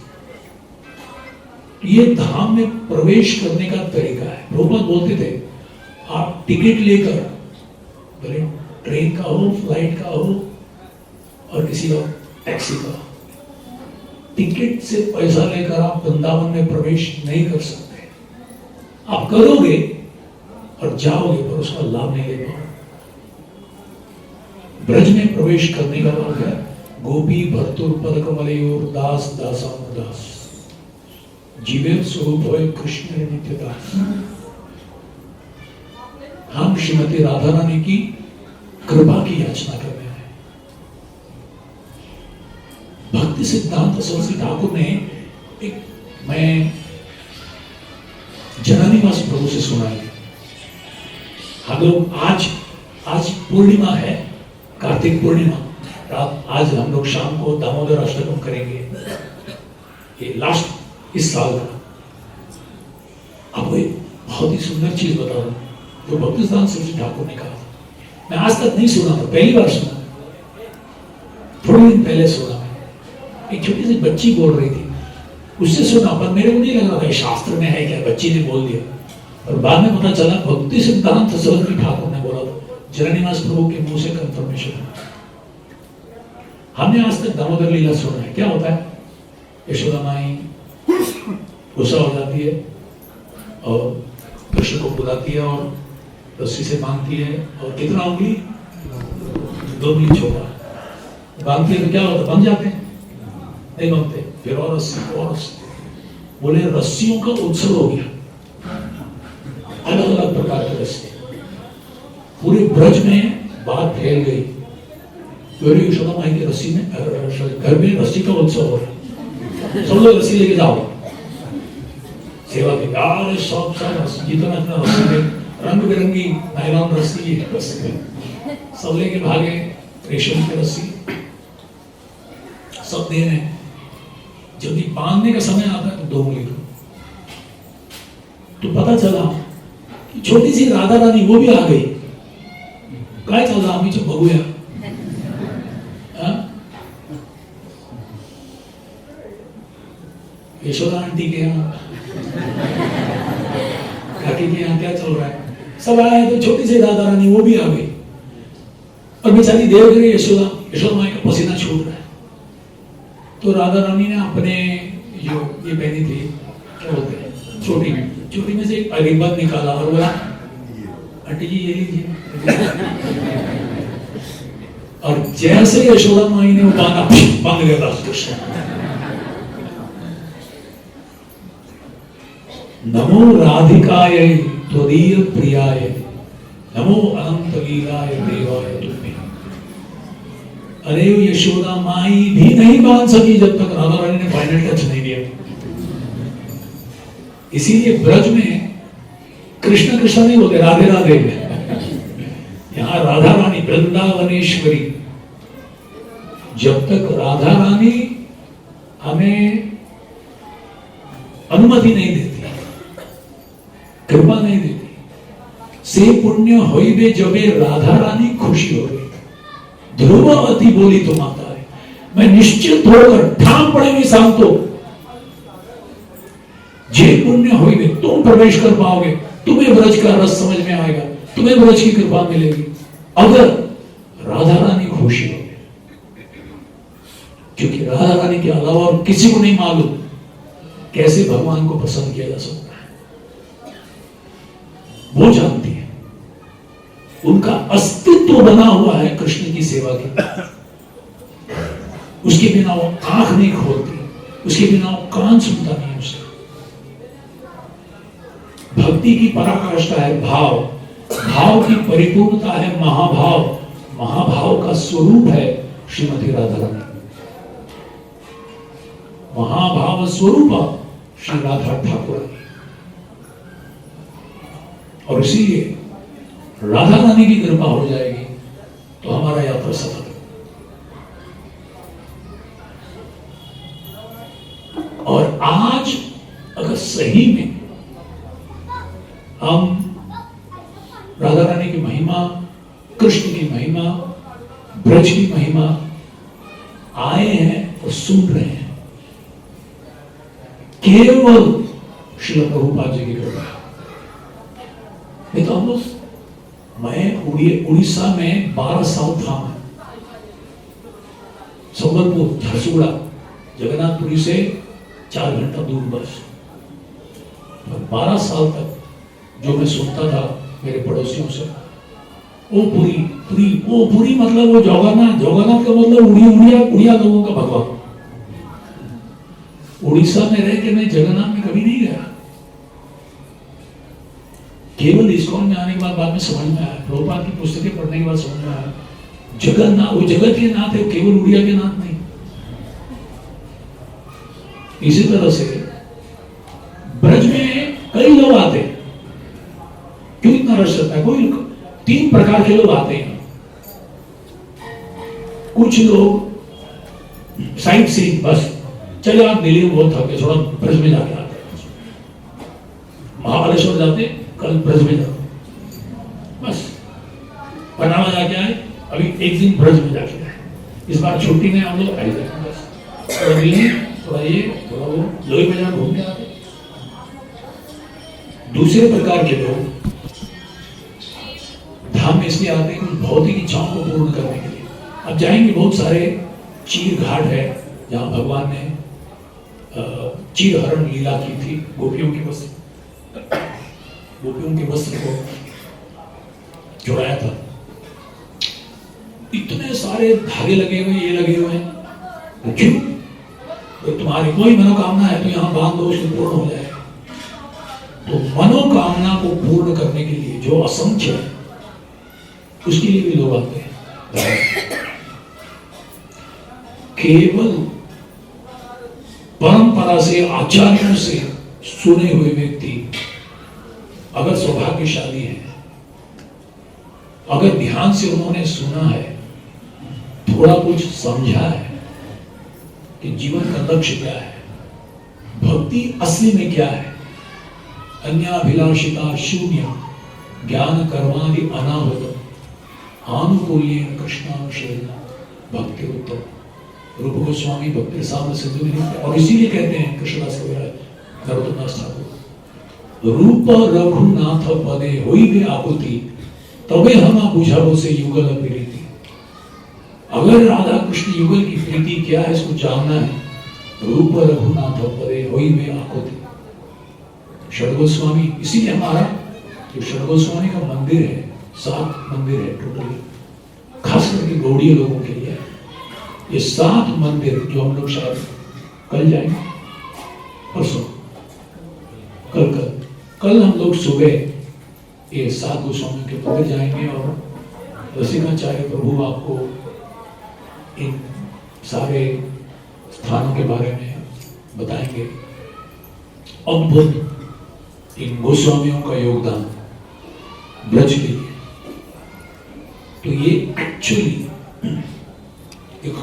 ये धाम में प्रवेश करने का तरीका है। प्रभुपाद बोलते थे आप टिकट लेकर, भले ट्रेन का हो, फ्लाइट का हो और किसी का टैक्सी का, टिकट से पैसा लेकर आप वृंदावन में प्रवेश नहीं कर सकते। आप करोगे और जाओगे पर उसका लाभ नहीं ले पाओगे। ब्रज में प्रवेश करने का अर्थ है गोपी भर्तुर पदकमलयोर दास दासानुदास जीवे स्वरूप होए कृष्ण नित्य दास। हम श्रीमती राधा रानी की कृपा की याचना कर रहे हैं। भक्ति सिद्धांत सरस्वती ठाकुर ने एक, मैं जननीवास प्रभु से सुना है। हम लोग आज पूर्णिमा है, कार्तिक पूर्णिमा रात, आज हम लोग शाम को दामोदर अष्टकम करेंगे, ये लास्ट इस साल का। आपको एक बहुत ही सुंदर चीज बता रहा हूं जो भक्ति सिद्धांत सरस्वती ठाकुर ने कहा, मैं आज तक नहीं सुना था, पहली बार सुना, थोड़े दिन पहले सुना। एक छोटी सी बच्ची बोल रही थी, उससे सुना, पर मेरे को नहीं लग रहा था शास्त्र में है क्या, बच्ची ने बोल दिया। और बाद में पता चला भक्ति सिद्धांत सरस्वती ठाकुर ने बोला था, जननीवास प्रभु के मुंह से कंफर्मेशन। हमने आज तक दामोदर लीला सुना है, क्या होता है, यशोदा माई गुस्सा हो जाती है और कृष्ण को बुलाती है और रस्सी से बांधती है, और कितना उंगली, 2 उंगली छोटा बांधती है, तो क्या होता है, बंध जाते हैं, नहीं बनते, फिर और रस्सी और रस्सी। बोले रस्सियों का उत्सव हो गया, अलग अलग प्रकार के रस्सी। पूरे ब्रज में बात फैल गई, यशोदा माई की रस्सी में, घर में रस्सी का उत्सव हो रहा, सब लोग रस्सी लेके जाओ, सेवा के यार सब जितना इतना रस्सी, रंग बिरंगी नायलॉन रस्सी, सब लेके भागे, रेशम की रस्सी सब दे रहे हैं। जब बांधने का समय आता है तो 2 उंगली तो पता चला कि छोटी सी राधा रानी वो भी आ गई। काय चल रहा आम्ही बघूया, यशोदा आंटी के यहाँ, काकी के यहाँ क्या चल रहा है, सब आए तो छोटी सी राधा रानी वो भी आ गई, और बेचारी देव गई यशोदा माई का पसीना छूट रहा है। तो राधा रानी ने अपने जो ये पहनी थी, क्या बोलते हैं, चोटी में से एक रिबन निकाला और बोला आंटी जी ये लीजिए, और जैसे यशोदा माई ने वो बांधा, बंद गया था कृष्ण। नमो राधिकाय त्वदीय प्रियाय, नमो अनंत लीलाय देवाय तुभ्यं। अरे यशोदा माई भी नहीं बांध सकी जब तक राधा रानी ने फाइनल टच नहीं दिया। इसीलिए ब्रज में कृष्ण कृष्ण नहीं बोलते, राधे राधे। यहाँ राधा रानी वृंदावनेश्वरी, जब तक राधा रानी हमें अनुमति नहीं देती, कृपा नहीं देती, से पुण्य होइबे जबे राधा रानी खुशी हो गई। ध्रुववती बोली तो माता है, मैं निश्चित होकर ठाम पड़ेगी शांतो, जे पुण्य होइबे तुम प्रवेश कर पाओगे, तुम्हें ब्रज का रस समझ में आएगा, तुम्हें ब्रज की कृपा मिलेगी, अगर राधा रानी खुशी होगी। क्योंकि राधा रानी के अलावा और किसी को नहीं मालूम कैसे भगवान को पसंद किया जा सकता है। वो जानती है, उनका अस्तित्व बना हुआ है कृष्ण की सेवा के, उसके बिना वो आंख नहीं खोलती, उसके बिना वो कान सुनता नहीं उसका। भक्ति भक्ति की पराकाष्ठा है भाव, भाव की परिपूर्णता है महाभाव, महाभाव का स्वरूप है श्रीमती राधा रानी, महाभाव स्वरूप श्री राधा ठाकुर। और इसीलिए राधा रानी की कृपा हो जाएगी तो हमारा यात्रा सफल। और आज अगर सही में हम राधा रानी की महिमा, कृष्ण की महिमा, ब्रज की महिमा आए हैं और सुन रहे हैं, केवल श्रील प्रभुपाद जी की कृपा। नहीं तो हम लोग, मैं उड़ीसा में 12 साल था, संबलपुर, झारसुगुड़ा, जगन्नाथपुरी से 4 घंटा दूर बस। 12 साल तक जो मैं सुनता था मेरे पड़ोसियों से, वो पूरी मतलब वो जगन्नाथ का मतलब उड़िया लोगों का भगवान। उड़ीसा में रह के मैं जगन्नाथ में कभी नहीं गया, केवल इस्कॉन में आने के बाद में समझ में आया, प्रभुपाद की पुस्तकें पढ़ने के बाद समझ में आया, जगन्नाथ वो जगत के नाथ है, केवल उड़िया के नाथ नहीं। इसी तरह से ब्रज में कई लोग आते हैं, क्यों इतना रश रहता है? कोई 3 प्रकार के लोग आते हैं। कुछ लोग साइट सीइंग, बस चले आप दिल्ली में बहुत थके, थोड़ा ब्रज में जाके आते हैं, महाबलेश्वर जाते, कल ब्रज में जाते, बस पनामा जाके आए, अभी एक दिन ब्रज में जाके आए, इस बार छुट्टी में हम लोग आए, बस थोड़ा दिल्ली, थोड़ा ये, थोड़ा वो, लोही बाजार घूमने आते। दूसरे प्रकार के लोग धाम में इसलिए आते हैं कि भौतिक इच्छाओं को पूर्ण करने के लिए। अब जाएंगे, बहुत सारे चीर घाट है जहां भगवान ने चीर हरण लीला की थी, गोपियों के वस्त्र को चुराया था। इतने सारे धागे लगे हुए, ये लगे हुए हैं, क्यों? तो तुम्हारी कोई मनोकामना है तो यहां बांध दो, उसको पूर्ण हो जाएगा। तो मनोकामना को पूर्ण करने के लिए जो असंख्य है, उसके लिए भी लोग आते हैं। केवल परंपरा से, आचार्यों से सुने हुए व्यक्ति अगर सौभाग्यशाली है, अगर ध्यान से उन्होंने सुना है, थोड़ा कुछ समझा है कि जीवन का लक्ष्य क्या है, भक्ति असली में क्या है, अन्याभिलाषिता शून्य ज्ञान कर्मादि अनाहुत आनुकूल्येन कृष्णानुशरण भक्ति उत्तम। रूप गोस्वामी भक्ति साम्य सिंधु में, और इसीलिए कहते हैं कृष्णदास कविराज नरोत्तमदास ठाकुर, रूप रघुनाथ पदे होई बे आकुति तबे हम बुझाबो से युगल प्रीति। अगर राधा कृष्ण युगल की प्रीति क्या है इसको जानना है, रूप रघुनाथ पदे होई बे आकुति। षडगोस्वामी, इसीलिए हमारा जो षडगोस्वामी का मंदिर है, 7 मंदिर है टोटली, खास करके गौड़ीय लोगों के लिए। ये 7 मंदिर जो हम लोग शायद कल जाएंगे, परसों, कल हम लोग सुबह ये 7 गोस्वामी के मंदिर जाएंगे और रसिकाचार्य प्रभु आपको इन सारे स्थानों के बारे में बताएंगे। अद्भुत इन गोस्वामियों का योगदान ब्रज के लिए। तो ये एक्चुअली एक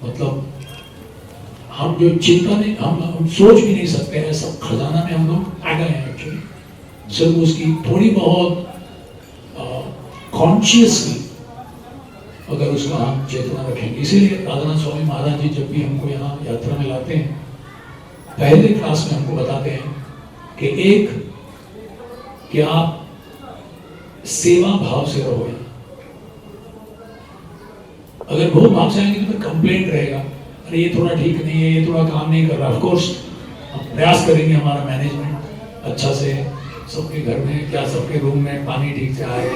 मतलब हम जो चिंता नहीं, हम सोच भी नहीं सकते हैं, सब खजाना में हम लोग आ गए हैं एक्चुअली। सिर्फ उसकी थोड़ी बहुत कॉन्शियसली अगर उसका हम चेतना रखेंगे। इसीलिए राधानाथ स्वामी महाराज जी जब भी हमको यहाँ यात्रा में लाते हैं, पहले क्लास में हमको बताते हैं कि आप सेवा भाव से रहो। अगर भोग भाव से आएंगे तो फिर कंप्लेंट रहेगा, अरे ये थोड़ा ठीक नहीं है, ये थोड़ा काम नहीं कर रहा। ऑफ कोर्स हम प्रयास करेंगे, हमारा मैनेजमेंट अच्छा से, सबके घर में क्या, सबके रूम में पानी ठीक से आए,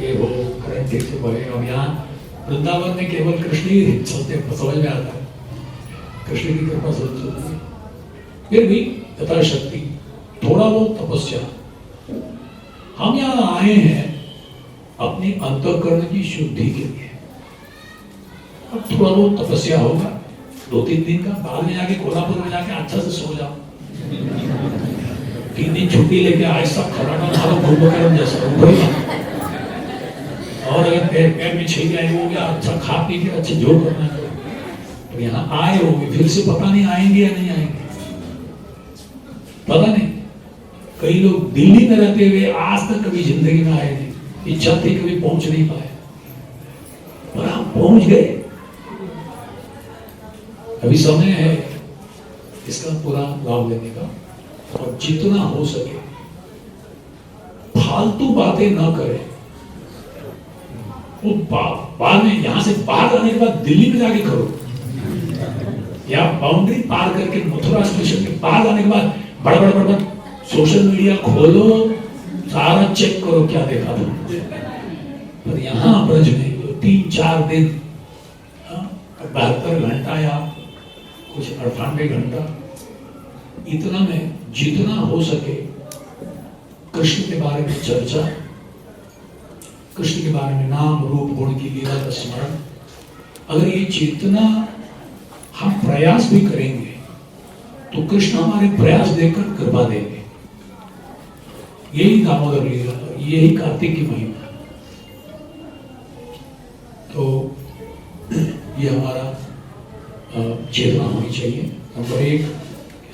ये हो, करंट ठीक से बहे। और यहाँ वृंदावन में केवल कृष्ण ही चलते, समझ में आता है, कृष्ण की कृपा से चलती है। फिर भी यथाशक्ति थोड़ा बहुत तपस्या। हम यहाँ आए हैं अपनी अंतःकरण की शुद्धि के लिए। अब थोड़ा बहुत तपस्या होगा 2-3 दिन का, बाद में जाके कोल्हापुर में जाके अच्छा से सो जाओ। 3 दिन छुट्टी लेके आहिस्ता खराटा मारो, कुंभकर्ण जैसा उठेगा। और अगर पैर में छेद आए हो गया, अच्छा खा पी के अच्छे जो करना है। तो यहाँ आए हो फिर से पता नहीं आएंगे या नहीं आएंगे, पता नहीं। कई लोग दिल्ली में रहते हुए आज तक कभी जिंदगी में आए नहीं, इच्छा थी कभी पहुंच नहीं पाए, पर हम पहुंच गए। अभी समय है इसका पूरा लाभ लेने का, और जितना हो सके फालतू बातें ना करें। वो बाद में यहां से बाहर आने के बाद दिल्ली में जाके करो, या बाउंड्री पार करके मथुरा स्टेशन के पार आने के बाद बड़ा सोशल मीडिया खोलो, सारा चेक करो क्या देखा था। पर यहाँ ब्रज में 3-4 दिन 72 घंटा या कुछ 98 घंटा, इतना में जितना हो सके कृष्ण के बारे में चर्चा, कृष्ण के बारे में नाम रूप गुण की लीला का स्मरण। अगर ये जितना हम प्रयास भी करेंगे तो कृष्ण हमारे प्रयास देखकर कृपा देंगे। यही दामोदर लीला, यही कार्तिक की महिमा। तो ये हमारा चेतना होनी चाहिए। नंबर 1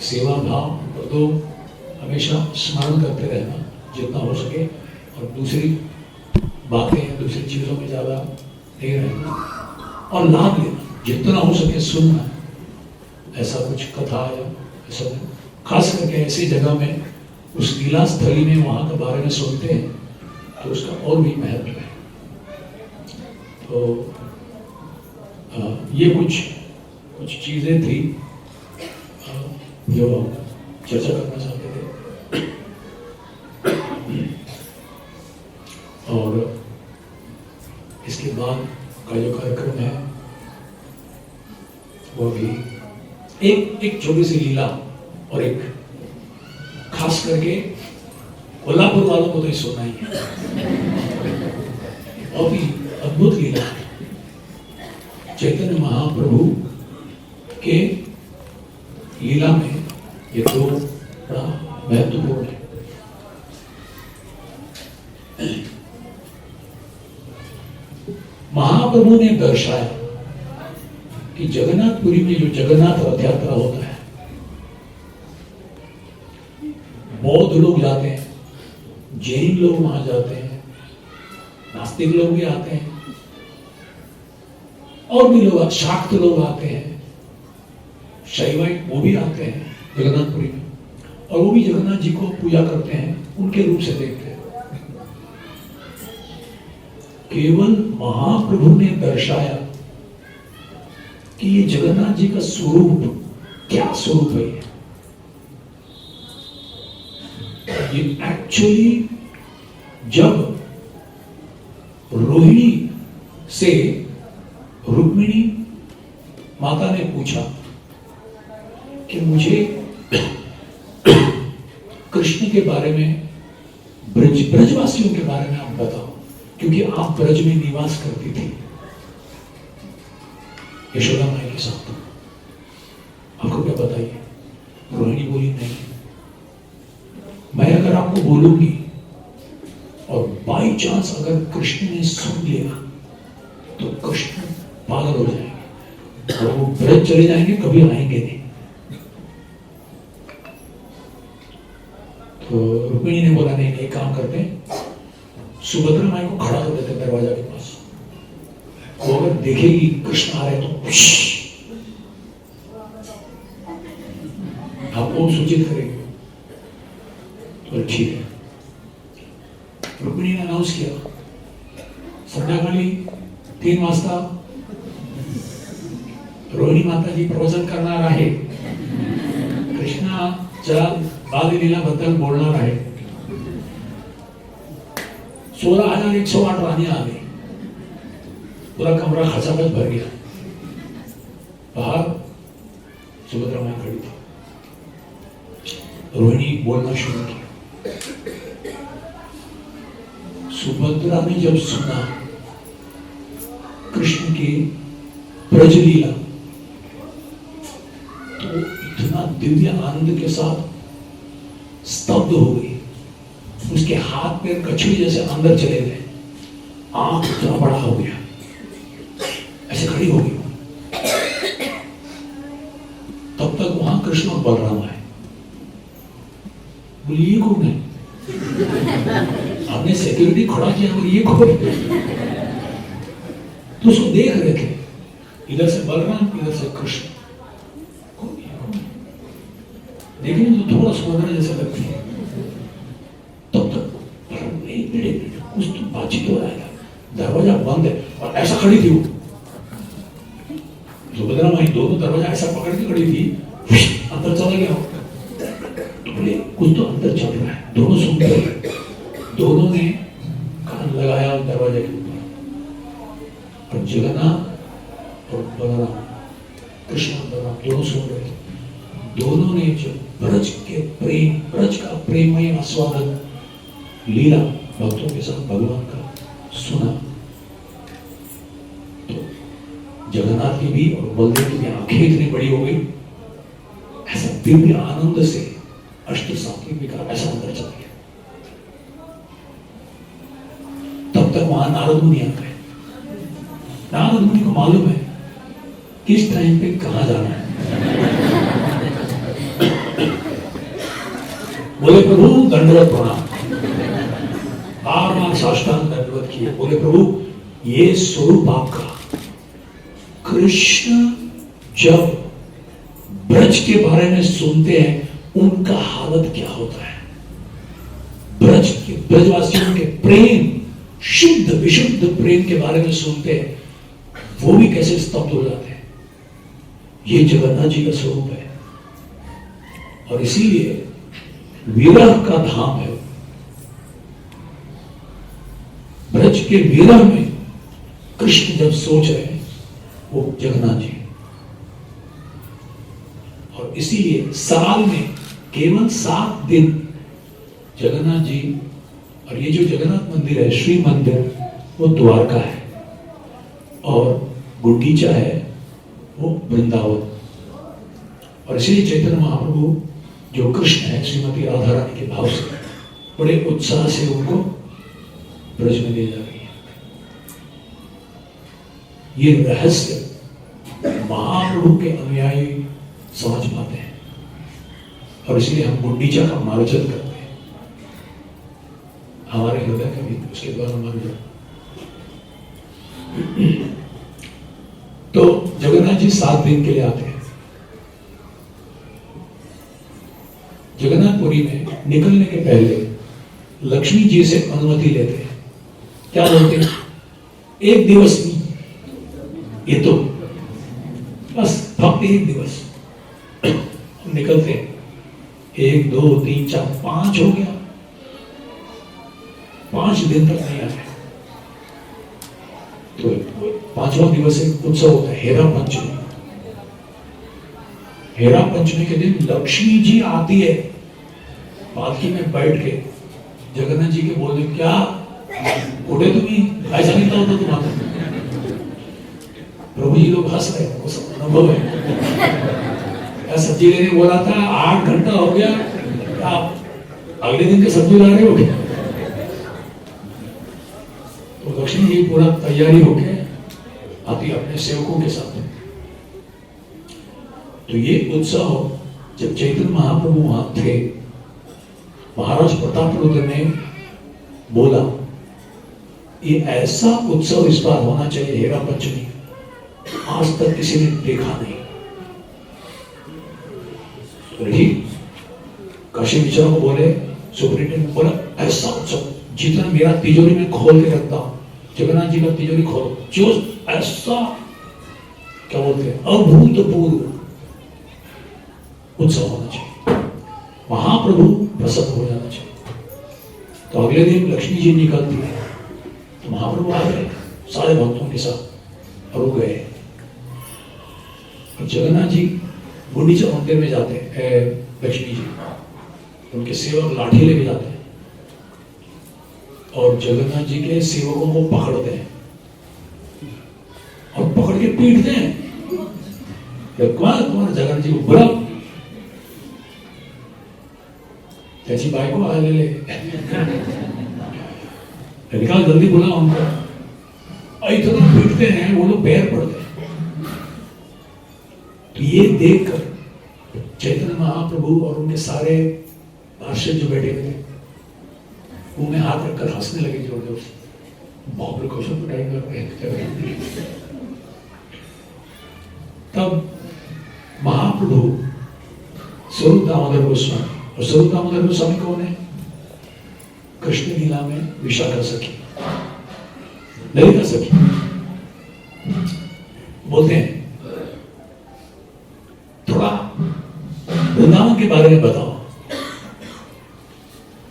सेवा भाव, नंबर 2 हमेशा स्मरण करते रहना जितना हो सके, और दूसरी बातें दूसरी चीजों में ज्यादा नहीं रहना, और लाभ लेना जितना हो सके, सुनना। ऐसा कुछ कथा या ऐसा, खास करके ऐसी जगह में उस लीला स्थली में वहां के बारे में सुनते हैं तो उसका और भी महत्व है। तो ये कुछ चीजें थी जो चर्चा करना चाहते थे। और इसके बाद का जो कार्यक्रम है वो भी एक छोटी सी लीला, और एक खास करके कोल्हापुर वालों को तो सुनना ही है, और भी अद्भुत लीला चैतन्य महाप्रभु के लीला में। ये तो बड़ा महत्वपूर्ण है। महाप्रभु ने दर्शाया कि जगन्नाथपुरी में जो जगन्नाथ रथ यात्रा होता है, बौद्ध लोग जाते हैं, जैन लोग वहां जाते हैं, नास्तिक लोग भी आते हैं, और भी लोग, शाक्त लोग आते हैं, शैवाइट वो भी आते हैं जगन्नाथपुरी में, और वो भी जगन्नाथ जी को पूजा करते हैं, उनके रूप से देखते हैं। केवल महाप्रभु ने दर्शाया कि ये जगन्नाथ जी का स्वरूप क्या स्वरूप है। ये एक्चुअली जब रोहिणी से रुक्मिणी माता ने पूछा कि मुझे कृष्ण के बारे में, ब्रजवासियों के बारे में आप बताओ, क्योंकि आप ब्रज में निवास करती थी यशोदा माई के साथ, आपको क्या बताइए। रोहिणी बोली नहीं, मैं अगर आपको बोलूंगी और बाई चांस अगर कृष्ण ने सुन लिया तो कृष्ण पागल हो जाएंगे और वो ब्रज चले जाएंगे, कभी आएंगे नहीं। तो रुक्मिणी ने बोला नहीं, नहीं काम करते हैं, सुभद्रा माई को खड़ा कर देते दरवाजा के पास, वो अगर देखेगी कृष्ण आ रहे तो आपको सूचित करेगी। तो ठीक है, रुक्मिणी ने अनाउंस किया संध्याकाळी 3 वाजता रोहिणी माताजी प्रवचन करणार आहे, कृष्णाच्या बाललीलाबद्दल बोलणार आहे। 16,108 रानी आ गई, पूरा कमरा खचाखच भर गया। बाहर सुभद्रा माई खड़ी थी। रोहिणी बोलना शुरू किया। सुभद्रा ने जब सुना कृष्ण की ब्रजलीला तो इतना दिव्य आनंद के साथ स्तब्ध हो गई। उसके हाथ पैर कछुए जैसे अंदर चले गए, आंख इतना बड़ा हो गया, ऐसे खड़ी हो गई। तब तक वहां कृष्ण और बलराम आए। बोले ये कौन है? आपने सिक्योरिटी खड़ा किया, बोले ये कौन है? तो उसको देख रहे थे, इधर से बलराम, इधर से कृष्ण। देखिए तो थोड़ा सुभद्रा जैसा लगती है। तब तक एक मिनट कुछ तो बातचीत हो रहा है, दरवाजा बंद है और ऐसा खड़ी थी वो सुभद्रा माई, दोनों दरवाजा ऐसा पकड़ के खड़ी थी, अंदर चला गया। तो बोले कुछ तो अंदर चल रहा है। दोनों सुन रहे, दोनों ने कान लगाया दरवाजे के ऊपर, और जगन्नाथ और बलराम, कृष्ण और बलराम दोनों सुन रहे। दोनों ने जो ब्रज के प्रेम, ब्रज का प्रेममय आस्वादन लीला भक्तों के साथ भगवान का सुना, तो जगन्नाथ की भी और बलदेव की भी आंखें इतनी बड़ी हो गई, ऐसा दिव्य आनंद से अष्ट सात्विक विकार ऐसा अंदर चला गया। तब तक वहां नारद मुनि आ गए। नारद मुनि को मालूम है किस टाइम पे कहां जाना है। बोले प्रभु दंडवत प्रणाम, बार साष्टांग दंडवत किए। बोले प्रभु ये स्वरूप आपका, कृष्ण जब ब्रज के बारे में सुनते हैं उनका हालत क्या होता है। ब्रज के ब्रजवासियों के प्रेम, शुद्ध विशुद्ध प्रेम के बारे में सुनते हैं, वो भी कैसे स्तब्ध हो जाते हैं। ये जगन्नाथ जी का स्वरूप है, और इसीलिए विरह का धाम है। ब्रज के विरह में कृष्ण जब सोच रहे हैं वो जगन्नाथ जी, और इसीलिए साल में केवल 7 दिन जगन्नाथ जी, और ये जो जगन्नाथ मंदिर है श्री मंदिर, वो द्वारका है, और गुंडीचा है वो वृंदावन। और इसीलिए चैतन्य महाप्रभु जो कृष्ण है श्रीमती राधा रानी के भाव से बड़े उत्साह से उनको ब्रज में ले जा रही है। ये रहस्य महाप्रभु के अनुयायी समझ पाते हैं, और इसलिए हम गुंडीचा का मार्जन करते हैं, हमारे हृदय का भी उसके द्वारा मार्जन। तो जगन्नाथ जी 7 दिन के लिए आते हैं। जगन्नाथपुरी में निकलने के पहले लक्ष्मी जी से अनुमति लेते हैं। क्या बोलते हैं? 1 दिवस नहीं, ये तो बस फक्त 1 दिवस। हम निकलते हैं, 1 2 3 4 5 हो गया, 5 दिन तक नहीं आए। तो 5वां दिवस एक उत्सव होता है, हेरा पंचमी। हेरा पंचमी के दिन लक्ष्मी जी आती है, पालकी में बैठ के जगन्नाथ जी के बोले, क्या उठे तुम्ही, ऐसा नहीं था तुम्हारा। प्रभु जी लोग हंस रहे, वो सब अनुभव है। सब्जी लेने बोला था, 8 घंटा हो गया, आप अगले दिन के सब्जी ला रहे हो। तो लक्ष्मी जी पूरा तैयारी होके आती अपने सेवकों के साथ। तो ये उत्सव जब चैतन्य महाप्रभु वहां थे, महाराज प्रताप रुद्र ने बोला ये ऐसा उत्सव इस बार होना चाहिए, हेरा पंचमी, आज तक किसी ने देखा नहीं। काशी विचारों को बोले, सुप्रिंटेंडेंट बोला ऐसा उत्सव जितना मेरा तिजोरी में खोल के रखता हूं, जगन्नाथ जी का तिजोरी खोलो, जो ऐसा क्या बोलते हैं अभूतपूर्व उत्सव होना चाहिए, महाप्रभु प्रसन्न हो जाना चाहिए। तो अगले दिन लक्ष्मी जी निकलती है, तो महाप्रभु आ गए सारे भक्तों के साथ, और वो गए। और जगन्नाथ जी गुंडीचा मंदिर में जाते हैं, लक्ष्मी जी उनके सेवक लाठी लेके जाते हैं और जगन्नाथ जी के सेवकों को पकड़ते हैं और पकड़ के पीटते हैं। तुम्हारे जगन्नाथ जी को बुला, त्याची बायको आलेले, निकाल जल्दी बुला उनको। इतना पीटते हैं वो लोग पैर पड़ते हैं। तो ये देखकर चैतन्य महाप्रभु और उनके सारे पार्षद जो बैठे हुए थे वो में हाथ रखकर हंसने लगे जोर जोर से। बाप रे क्वेश्चन पिटाई कर रहे हैं। तब महाप्रभु स्वरूप दामोदर गोस्वामी, और स्वरूप दामोदर गोस्वामी कौन है? कृष्ण लीला में विशाखा सखी, ललिता सखी। बोलते हैं थोड़ा वृंदावन के बारे में बताओ,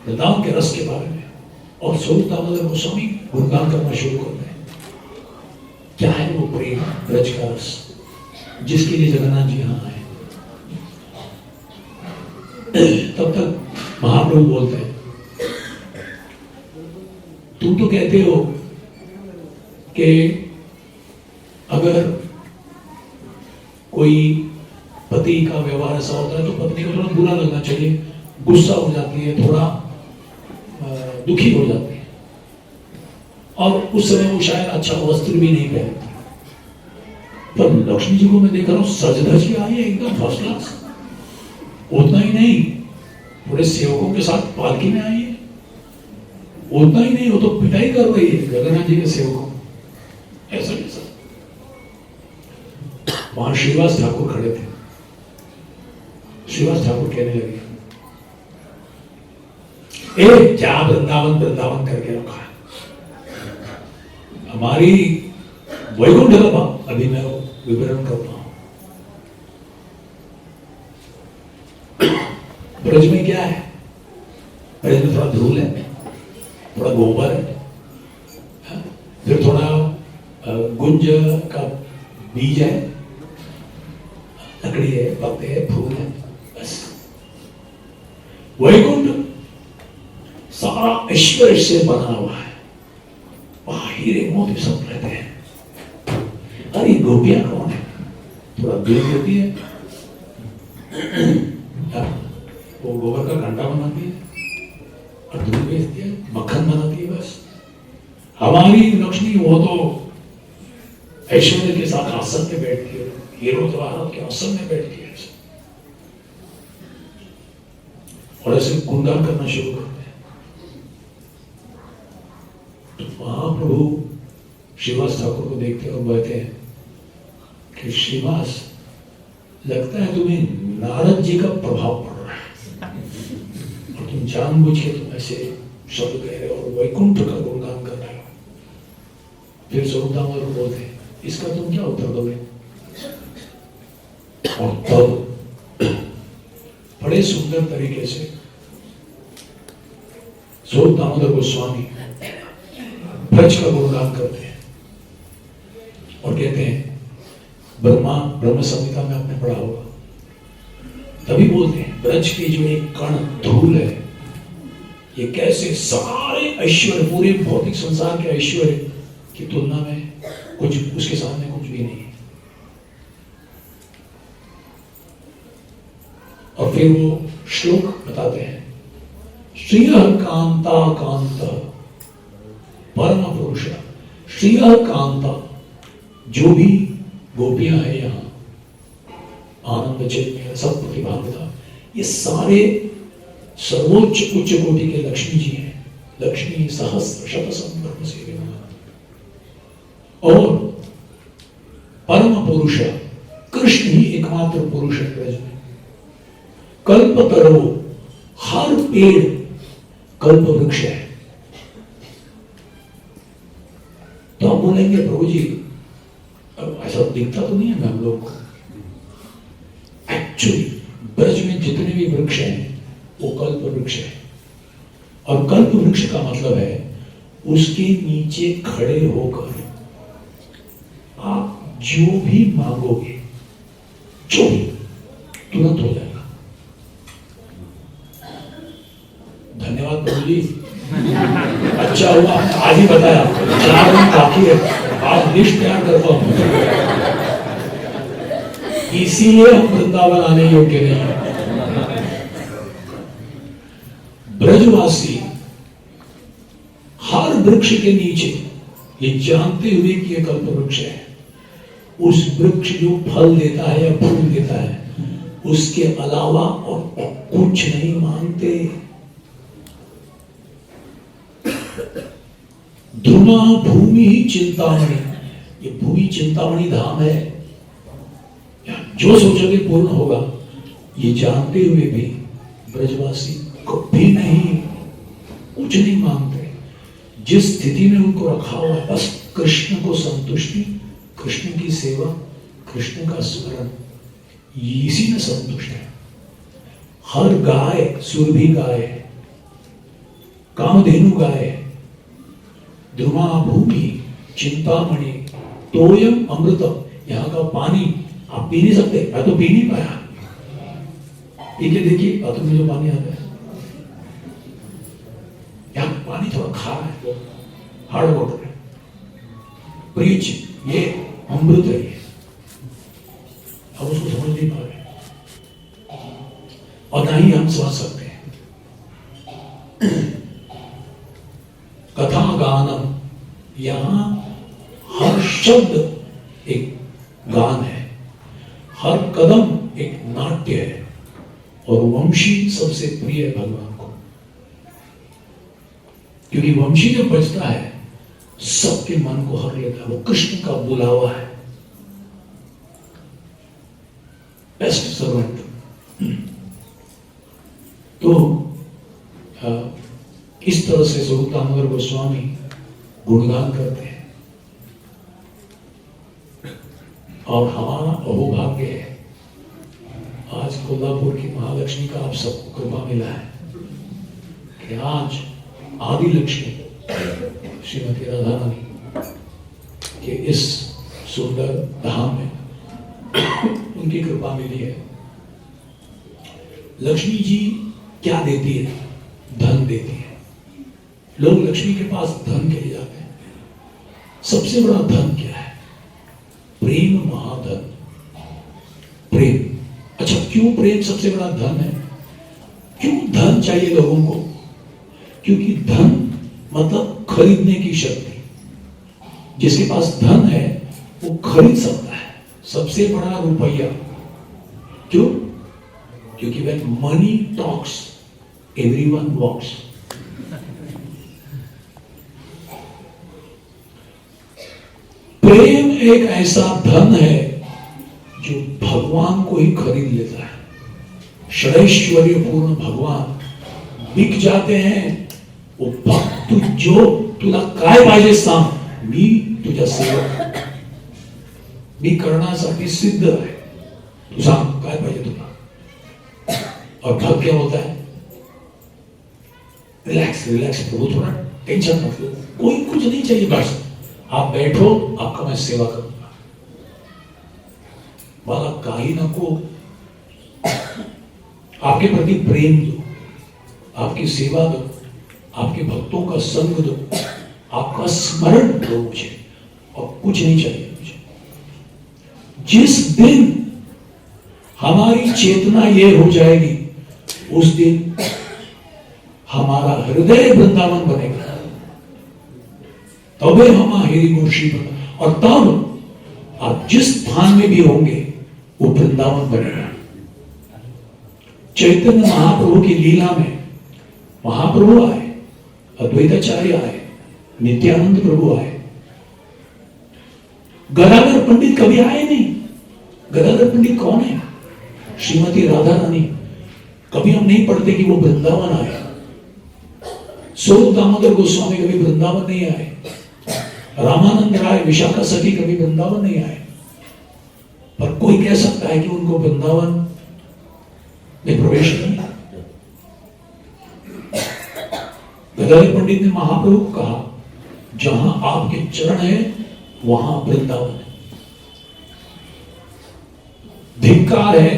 वृंदावन के रस के बारे में। और स्वरूप दामोदर गोस्वामी गुणगान करना शुरू करते हैं। क्या है वो प्रेम, ब्रज का रस, जिसके लिए जगन्नाथ जी यहाँ आए। तब तक महाप्रभु बोलते हैं, तुम तो कहते हो कि अगर कोई पति का व्यवहार ऐसा होता है तो पत्नी को थोड़ा बुरा लगना चाहिए, गुस्सा हो जाती है, थोड़ा दुखी हो जाती है, और उस समय वो शायद अच्छा वस्त्र भी नहीं पहनती। पर लक्ष्मी जी को मैं देख रहा हूं सज धज के आई है, एकदम फर्स्ट क्लास। उतना ही नहीं, पूरे सेवकों के साथ पालकी में आई है। उतना ही नहीं, वो तो पिटाई कर रही है जगन्नाथ जी के सेवकों। ऐसा कैसा? वहां श्रीवास ठाकुर खड़े थे। श्रीवास ठाकुर कहने लगे, क्या वृंदावन वृंदावन करके रखा है, हमारी वैकुंठ का अभी मैं विवरण करता हूं। ब्रज में क्या है? ब्रज में थोड़ा धूल है, थोड़ा गोबर है, फिर थोड़ा गुंज का बीज है, लकड़ी है, पत्ते है, फूल है, बस। वैकुंठ सारा ऐश्वर्य से बना हुआ है, वहां हीरे मोती सब रहते हैं। अरे गोपियां कौन है? थोड़ा दूर होती है, वो गोबर का घंटा बनाती है और दूध बेचती है, मक्खन बनाती है, बस। हमारी लक्ष्मी वो तो ऐश्वर्य के साथ आसन में बैठती है, हीरो जवाहरात के आसन में बैठती है, और ऐसे गुणगान करना शुरू करते हैं। तो महाप्रभु श्रीवास ठाकुर को देखते और कहते हैं कि श्रीवास, लगता है तुम्हें नारद जी का प्रभाव पड़ रहा है और तुम जानबूझ के तुम ऐसे शब्द कह रहे हो और वैकुंठ का गुणगान कर रहे हो। फिर स्वरूप दामोदर बोलते हैं, इसका तुम क्या उत्तर दोगे? और तब बड़े सुंदर तरीके से स्वरूप दामोदर गोस्वामी ब्रज का गुणगान करते हैं और कहते हैं, ब्रह्म संहिता में आपने पढ़ा होगा, तभी बोलते हैं ब्रज की जो एक कण धूल है, ये कैसे सारे ऐश्वर्य, पूरे भौतिक संसार के ऐश्वर्य की तुलना में कुछ, उसके सामने कुछ भी नहीं है। और फिर वो श्लोक बताते हैं, श्रियः कांता कांत परम पुरुष। श्रियः कांता, जो भी गोपियां हैं यहाँ, आनंद चैतन्य सब प्रतिभागिता, ये सारे सर्वोच्च उच्च कोटि के लक्ष्मी जी हैं। लक्ष्मी सहस्र शत संकल्प से, और परम पुरुष कृष्ण ही एकमात्र पुरुष है ब्रज में। कल्पतरो, हर पेड़ कल्प वृक्ष है। तो आप बोलेंगे प्रभु जी अब ऐसा दिखता तो नहीं है हम लोग को। एक्चुअली ब्रज में जितने भी वृक्ष हैं वो कल्प वृक्ष है, और कल्प वृक्ष का मतलब है उसके नीचे खड़े होकर आप जो भी मांगोगे, जो भी तुरंत हो जाएगा। धन्यवाद प्रभु जी, अच्छा हुआ आज ही बताया, 4 दिन बाकी है, आज लिस्ट तैयार करता हूं। इसीलिए हम वृंदावन आने योग्य नहीं है। ब्रजवासी हर वृक्ष के नीचे ये जानते हुए कि यह कल्प वृक्ष है, उस वृक्ष जो फल देता है या फूल देता है उसके अलावा और कुछ नहीं मांगते। ध्रुमा भूमि ही चिंतामणि, ये भूमि चिंतामणि धाम है, जो सोचोगे पूर्ण होगा। ये जानते हुए भी ब्रजवासी कभी नहीं, कुछ नहीं मांगते। जिस स्थिति में उनको रखा हुआ है, बस कृष्ण को संतुष्टि, कृष्ण की सेवा, कृष्ण का स्मरण, इसी में संतुष्ट है। हर गाय सुरभि गाय, कामधेनु गाय, ध्रुमा भूमि चिंतामणि तोयम अमृतम, यहाँ का पानी आप पी नहीं सकते, मैं तो पी नहीं पाया, पी के देखिए बाथरूम में जो पानी आता है, यहाँ पानी थोड़ा खारा है, हार्ड वाटर है, प्रीच ये अमृत है, ये हम उसको समझ नहीं पा रहे और ना ही हम समझ सकते हैं। कथा गानम, यहां हर शब्द एक गान है, हर कदम एक नाट्य है, और वंशी सबसे प्रिय है भगवान को, क्योंकि वंशी जब बजता है सबके मन को हर लेता है, वो कृष्ण का बुलावा है, बेस्ट सर्वेंट। तो इस तरह से स्वरूप दामोदर गोस्वामी गुणगान करते हैं, और हमारा अहोभाग्य है आज कोल्हापुर की महालक्ष्मी का आप सबको कृपा मिला है कि आज आदि लक्ष्मी श्रीमती राधा रानी के इस सुंदर धाम में उनकी कृपा मिली है। लक्ष्मी जी क्या देती है? धन देती है। लोग लक्ष्मी के पास धन के लिए जाते हैं। सबसे बड़ा धन क्या है? प्रेम महाधन। प्रेम। अच्छा, क्यों प्रेम सबसे बड़ा धन है? क्यों धन चाहिए लोगों को? क्योंकि धन मतलब खरीदने की शक्ति। जिसके पास धन है वो खरीद सकता है सबसे बड़ा रुपया। क्यों? क्योंकि when money talks, everyone walks. प्रेम एक ऐसा धन है जो भगवान को ही खरीद लेता है। षडैश्वर्य पूर्ण भगवान बिक जाते हैं। वो भक्त जो तुला काय पाहिजे सांग, मी तुझ्या सेवक, मी करण्यासाठी सिद्ध आहे, तू सांग काय पाहिजे तुला। और भक्त क्या होता है? रिलैक्स रिलैक्स प्रभु, थोड़ा टेंशन मत लो, कोई कुछ नहीं चाहिए, बस आप बैठो, आपका मैं सेवा करूंगा। मला काही नको, आपके प्रति प्रेम दो, आपकी सेवा दो, आपके भक्तों का संग दो, आपका स्मरण दो मुझे, और कुछ नहीं चाहिए मुझे। जिस दिन हमारी चेतना ये हो जाएगी, उस दिन हमारा हृदय वृंदावन बनेगा, तबे हम हेरी मुर्शी बना। और तब आप जिस स्थान में भी होंगे वो वृंदावन बनेगा। चैतन्य महाप्रभु की लीला में महाप्रभु आए, अद्वैताचार्य आए, नित्यानंद प्रभु आए, गदाधर पंडित कभी आए नहीं। गदाधर पंडित कौन है? श्रीमती राधा रानी। कभी हम नहीं पढ़ते कि वो वृंदावन आए। स्वरूप दामोदर गोस्वामी कभी वृंदावन नहीं आए। रामानंद राय, विशाखा सखी कभी वृंदावन नहीं आए। पर कोई कह सकता है कि उनको वृंदावन में प्रवेश नहीं। गदाधर पंडित ने महाप्रभु को कहा, जहां आपके चरण है वहां वृंदावन है। धिक्कार है,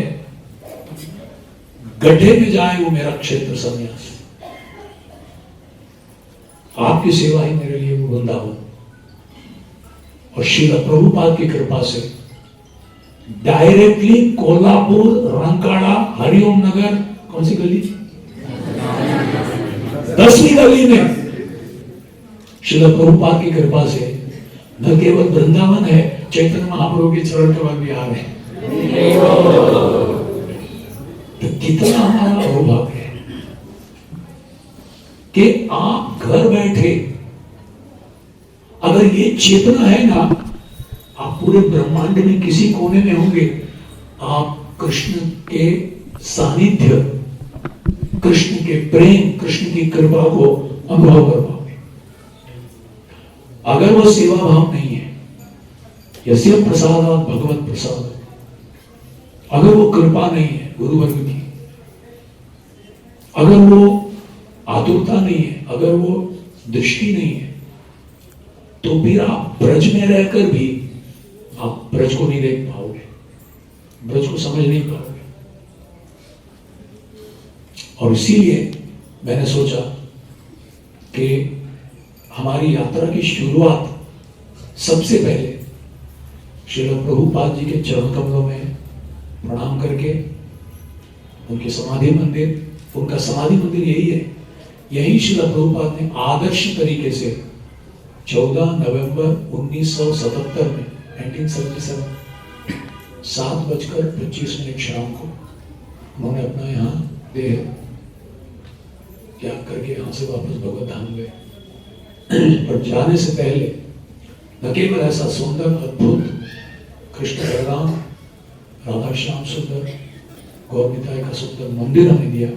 गड्ढे में जाए वो मेरा क्षेत्र संन्यास। आपकी सेवा ही मेरे लिए वो वृंदावन। और श्रील प्रभुपाद की कृपा से डायरेक्टली कोल्हापुर, रंकाड़ा, हरिओम नगर, कौन सी गली, 10वीं गली में श्रील प्रभुपाद की कृपा से न केवल वृंदावन है, चैतन्य महाप्रभु के चरण के बाद बिहार है। तो कितना हमारा सौभाग्य है कि आप घर बैठे, अगर ये चेतना है ना, आप पूरे ब्रह्मांड में किसी कोने में होंगे, आप कृष्ण के सानिध्य, कृष्ण के प्रेम, कृष्ण की कृपा को अनुभव कर पाओगे। अगर वो सेवा भाव नहीं है, यस्य प्रसादात् भगवत प्रसाद, अगर वो कृपा नहीं है गुरु वर्ग की, अगर वो आतुरता नहीं है, अगर वो दृष्टि नहीं है, तो फिर आप ब्रज में रहकर भी आप ब्रज को नहीं देख पाओगे, ब्रज को समझ नहीं पाओगे। और इसीलिए मैंने सोचा कि हमारी यात्रा की शुरुआत सबसे पहले श्रील प्रभुपाद जी के चरण कमलों में प्रणाम करके, उनके समाधि मंदिर, उनका समाधि मंदिर यही है, यही श्रील प्रभुपाद ने आदर्श तरीके से 14 नवंबर 1977 में 1977 7:25 शाम को उन्होंने अपना यहाँ देह त्याग करके यहाँ से वापस भगवत धाम गए। पर जाने से पहले न केवल ऐसा सुंदर अद्भुत कृष्ण बलराम राधा श्याम सुंदर गौरनिताय का सुंदर मंदिर हमें दिया,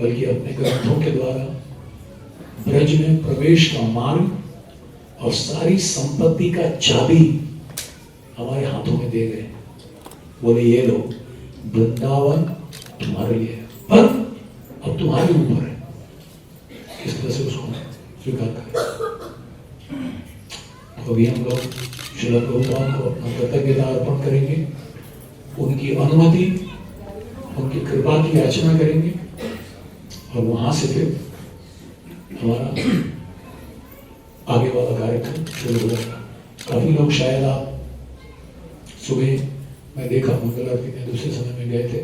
बल्कि अपने ग्रंथों के द्वारा ब्रज में प्रवेश का मार्ग और सारी संपत्ति का चाबी हमारे हाथों में दे गए। बोले ये लो, वृंदावन तुम्हारे लिए है, पर अब तुम्हारे ऊपर है किस तरह से उसको स्वीकार करें। तो अभी हम लोग श्रील प्रभुपाद को अपना कृतज्ञता अर्पण करेंगे, उनकी अनुमति, उनकी कृपा की याचना करेंगे, और वहां से फिर हमारा आगे वाला कार्यक्रम शुरू हो जाएगा। काफी लोग शायद आप सुबह मैं देखा मंगल आरती में दूसरे समय में गए थे,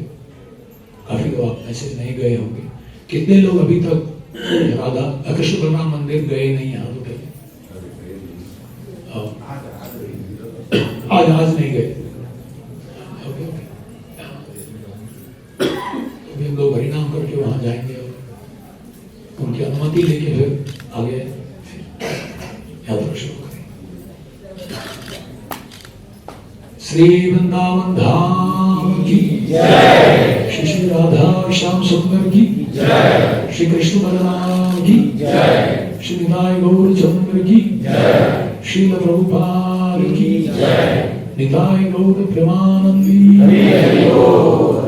काफी लोग आप मैसेज नहीं गए होंगे। कितने लोग अभी तक राधा कृष्ण बलराम मंदिर गए नहीं? यहाँ तो गए, आज नहीं गए। अभी हम लोग हरिनाम करके वहां जाएंगे और उनकी अनुमति लेके फिर आगे यात्रा शुरू करें। श्री वृंदावन धाम की जय, श्री राधा श्याम सुंदर की जय, श्री कृष्ण बलराम की जय, श्री निताय गौर चंद्र की जय, श्रील प्रभुपाद की जय, निताय गौर प्रेमानंदी हरि हरि बोल।